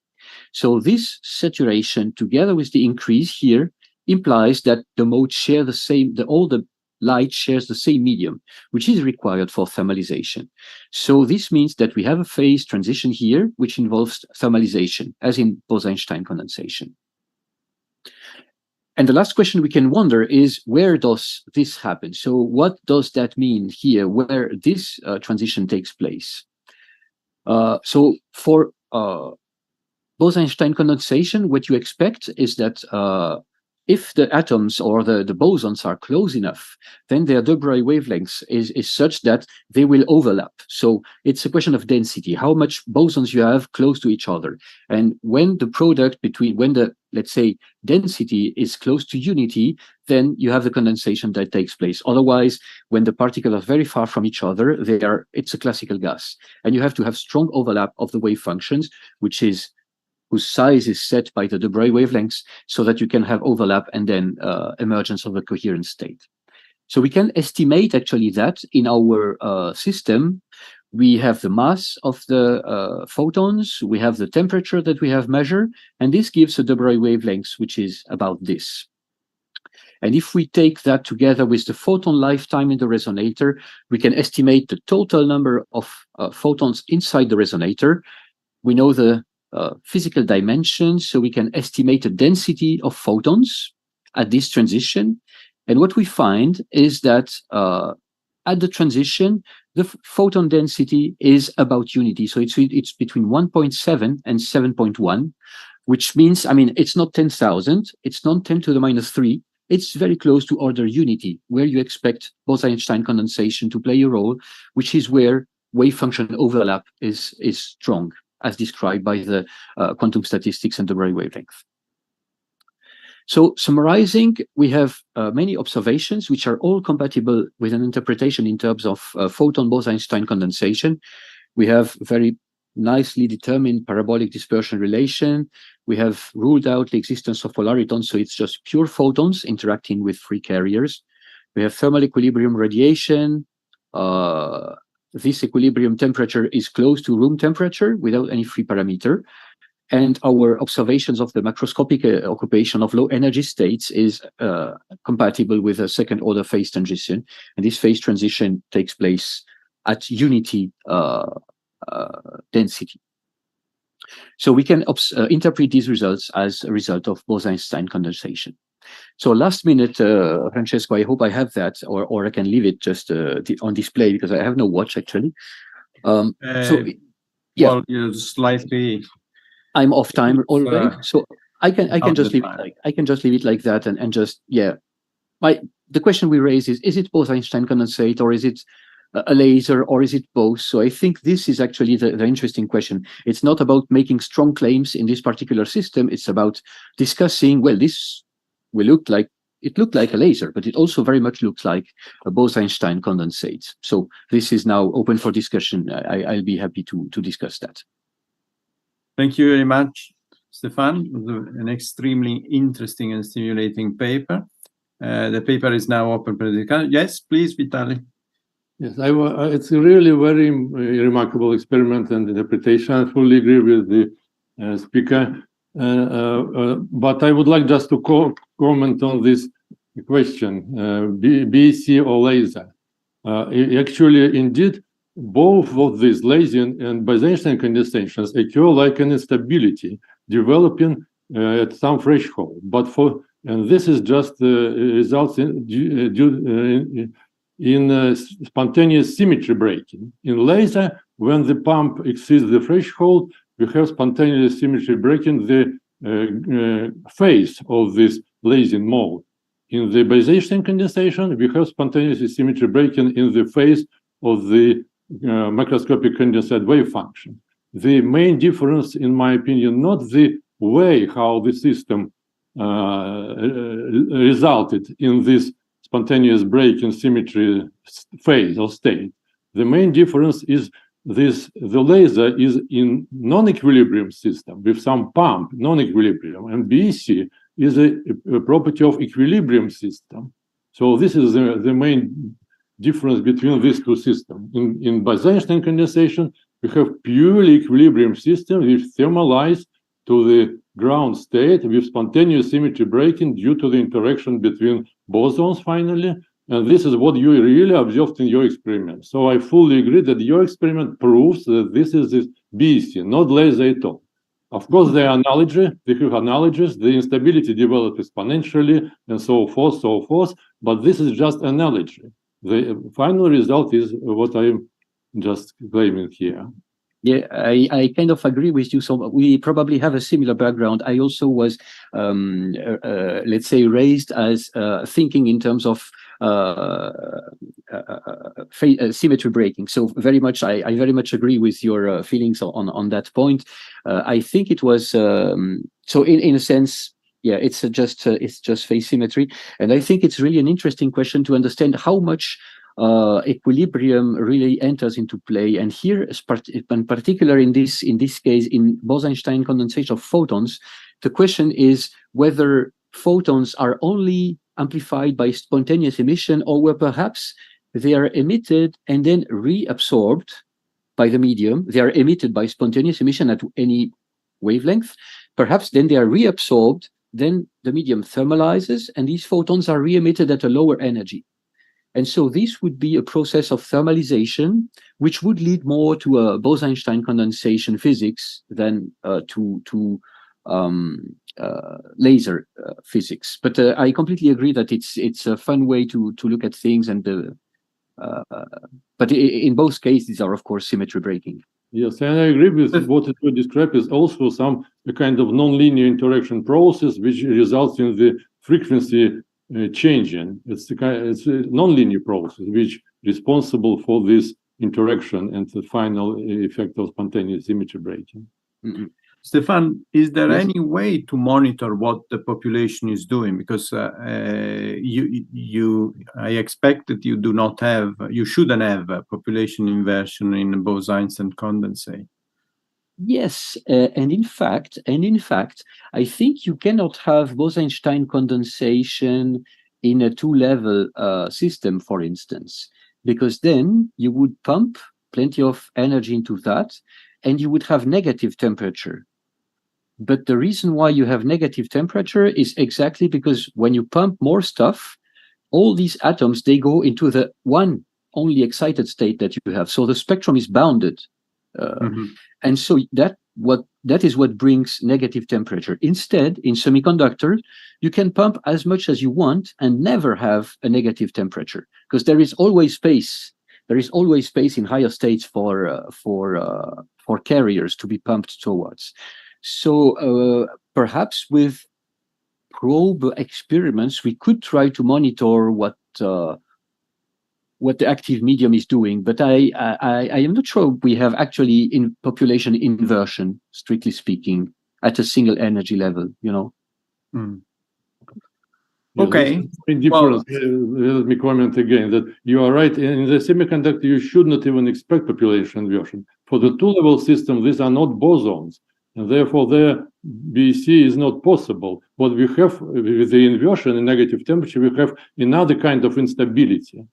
So this saturation, together with the increase here, implies that the modes share the same, all the light shares the same medium, which is required for thermalization. So this means that we have a phase transition here, which involves thermalization, as in Bose-Einstein condensation. And the last question we can wonder is, where does this happen? So what does that mean here, where this transition takes place? So for Bose-Einstein condensation, what you expect is that if the atoms or the bosons are close enough, then their de Broglie wavelengths is such that they will overlap. So it's a question of density, how much bosons you have close to each other. And when the product when the, let's say, density is close to unity, then you have the condensation that takes place. Otherwise, when the particles are very far from each other, it's a classical gas. And you have to have strong overlap of the wave functions, whose size is set by the de Broglie wavelengths, so that you can have overlap and then emergence of a coherent state. So we can estimate actually that in our system, we have the mass of the photons, we have the temperature that we have measured, and this gives a de Broglie wavelengths, which is about this. And if we take that together with the photon lifetime in the resonator, we can estimate the total number of photons inside the resonator. We know the physical dimensions, so we can estimate the density of photons at this transition. And what we find is that at the transition, the photon density is about unity. So it's between 1.7 and 7.1, which means, I mean, it's not 10,000, it's not 10 to the minus 3. It's very close to order unity, where you expect Bose-Einstein condensation to play a role, which is where wave function overlap is strong, as described by the quantum statistics and de Broglie wavelength. So summarizing, we have many observations which are all compatible with an interpretation in terms of photon Bose-Einstein condensation. We have very nicely determined parabolic dispersion relation. We have ruled out the existence of polaritons, so it's just pure photons interacting with free carriers. We have thermal equilibrium radiation. this equilibrium temperature is close to room temperature without any free parameter. And our observations of the macroscopic occupation of low energy states is compatible with a second order phase transition. And this phase transition takes place at unity density. So we can interpret these results as a result of Bose-Einstein condensation. So last minute, Francesco, I hope I have that, or I can leave it just on display because I have no watch actually. So yeah,
well, you're slightly.
I'm off time already, so I can just leave it like that, and just the question we raise is it Bose-Einstein condensate, or is it a laser, or is it both? So I think this is actually the interesting question. It's not about making strong claims in this particular system. It's about discussing, well, this will look like a laser, but it also very much looks like a Bose-Einstein condensate. So this is now open for discussion. I'll be happy to discuss that.
Thank you very much, Stefan. It was an extremely interesting and stimulating paper. The paper is now open for discussion. Yes, please, Vitaly.
Yes, it's a really very remarkable experiment and interpretation. I fully agree with the speaker. But I would like just to comment on this question, BEC or laser. Actually, indeed, both of these laser and Bose-Einstein condensations occur like an instability developing at some threshold. And this is just results in spontaneous symmetry breaking. In laser, when the pump exceeds the threshold, we have spontaneous symmetry breaking the phase of this lasing mode. In the Bose-Einstein condensation, we have spontaneous symmetry breaking in the phase of the macroscopic condensate wave function. The main difference, in my opinion, not the way how the system resulted in this spontaneous break in symmetry phase or state. The main difference is the laser is in non-equilibrium system with some pump, non-equilibrium, and BEC is a property of equilibrium system. So this is the main difference between these two systems. In Bose-Einstein condensation, we have purely equilibrium system which thermalize to the ground state with spontaneous symmetry breaking due to the interaction between bosons finally. And this is what you really observed in your experiment. So I fully agree that your experiment proves that this is this BEC, not laser at all. Of course, they have analogies, the instability developed exponentially and so forth, but this is just analogy. The final result is what I'm just claiming here.
Yeah, I kind of agree with you. So we probably have a similar background. I also was, let's say, raised as thinking in terms of symmetry breaking. So very much, I very much agree with your feelings on that point. I think it was so in a sense. Yeah, it's just phase symmetry, and I think it's really an interesting question to understand how much equilibrium really enters into play. And here, in particular, in this case, in Bose-Einstein condensation of photons, the question is whether photons are only amplified by spontaneous emission, or where perhaps they are emitted and then reabsorbed by the medium. They are emitted by spontaneous emission at any wavelength. Perhaps then they are reabsorbed. Then the medium thermalizes, and these photons are re-emitted at a lower energy. And so this would be a process of thermalization, which would lead more to a Bose-Einstein condensation physics than to laser physics. But I completely agree that it's a fun way to look at things, and but in both cases, these are of course symmetry breaking.
Yes, and I agree with what you described is also a kind of non-linear interaction process which results in the frequency changing. It's a non-linear process which is responsible for this interaction and the final effect of spontaneous symmetry breaking.
Mm-hmm. Stefan, is there any way to monitor what the population is doing? Because I expect that you shouldn't have a population inversion in a Bose-Einstein condensate.
Yes, and in fact, I think you cannot have Bose-Einstein condensation in a two-level system, for instance, because then you would pump plenty of energy into that, and you would have negative temperature. But the reason why you have negative temperature is exactly because when you pump more stuff, all these atoms, they go into the one only excited state that you have. So the spectrum is bounded. And so that is what brings negative temperature. Instead, in semiconductor, you can pump as much as you want and never have a negative temperature, because there is always space. There is always space in higher states for carriers to be pumped towards. So perhaps with probe experiments, we could try to monitor what the active medium is doing, but I am not sure we have actually in population inversion, strictly speaking, at a single energy level, you know.
Okay.
Well, let me comment again that you are right. In the semiconductor, you should not even expect population inversion. For the two-level system, these are not bosons, and therefore their BC is not possible. What we have with the inversion in negative temperature, we have another kind of instability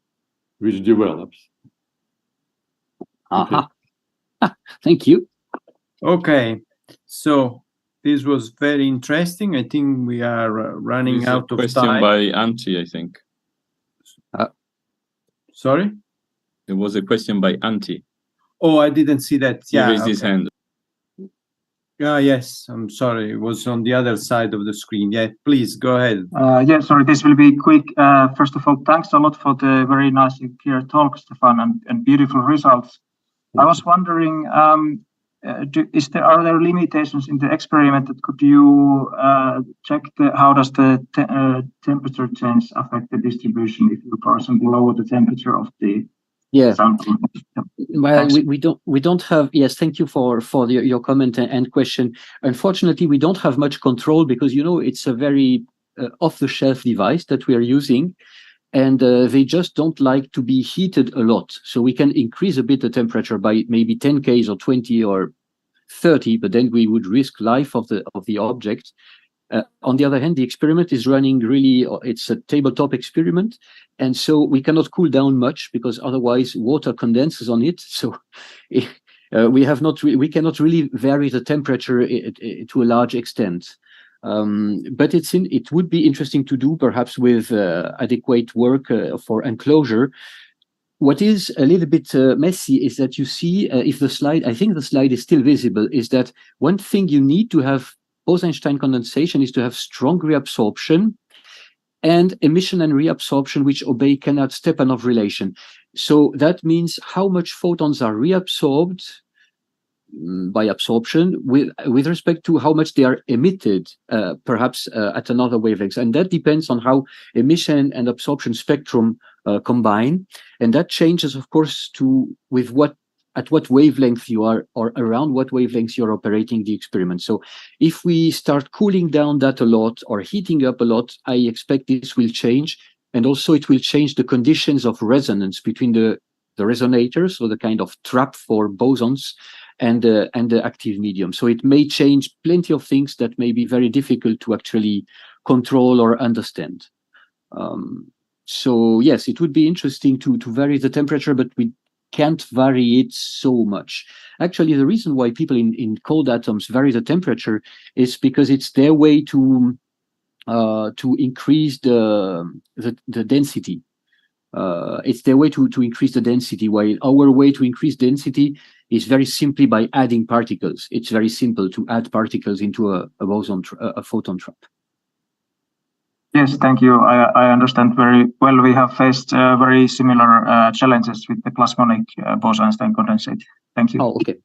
which develops.
Okay. Thank you.
Okay, so this was very interesting. I think we are running out of
question
time.
By Antti, I think.
Sorry?
There was a question by Antti.
Oh, I didn't see that.
He
Yeah,
raised his hand.
Yes, I'm sorry. It was on the other side of the screen. Yeah, please go ahead.
Yeah, sorry, this will be quick. First of all, thanks a lot for the very nice and clear talk, Stefan, and beautiful results. I was wondering, are there limitations in the experiment that could you check how does the temperature change affect the distribution if you, for example, lower the temperature of the sample?
Well, we don't have. Yes, thank you for your comment and question. Unfortunately, we don't have much control because it's a very off-the-shelf device that we are using, and they just don't like to be heated a lot. So we can increase a bit the temperature by maybe 10 Ks or 20 or 30, but then we would risk life of the object. On the other hand, the experiment is running really, it's a tabletop experiment, and so we cannot cool down much because otherwise water condenses on it. So we cannot really vary the temperature to a large extent. But it would be interesting to do perhaps with adequate work for enclosure. What is a little bit messy is that you see, if the slide, I think the slide is still visible, is that one thing you need to have Bose-Einstein condensation is to have strong reabsorption and emission and reabsorption which obey Kennard-Stepanov relation. So that means how much photons are reabsorbed by absorption with respect to how much they are emitted, perhaps at another wavelength. And that depends on how emission and absorption spectrum combine. And that changes, of course, at what wavelength you are, or around what wavelengths you're operating the experiment. So if we start cooling down that a lot or heating up a lot, I expect this will change. And also it will change the conditions of resonance between the resonator, so the kind of trap for bosons, and the active medium. So it may change plenty of things that may be very difficult to actually control or understand. So yes, it would be interesting to vary the temperature, but we can't vary it so much. Actually, the reason why people in cold atoms vary the temperature is because it's their way to increase the density. It's their way to increase the density, while our way to increase density is very simply by adding particles. It's very simple to add particles into a photon trap.
Yes, thank you. I understand very well. We have faced very similar challenges with the plasmonic Bose-Einstein condensate. Thank you.
Oh, okay.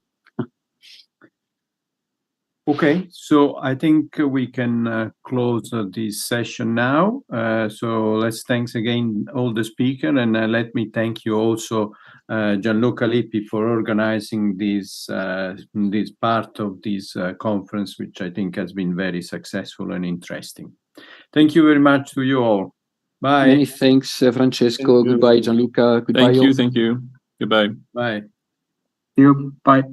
Okay, so I think we can close this session now. So let's thanks again all the speakers, and let me thank you also, Gianluca Lippi, for organizing this part of this conference, which I think has been very successful and interesting. Thank you very much to you all. Bye.
Many thanks, Francesco. Goodbye, Gianluca. Goodbye.
Thank you. Goodbye.
Bye.
Thank you. Bye.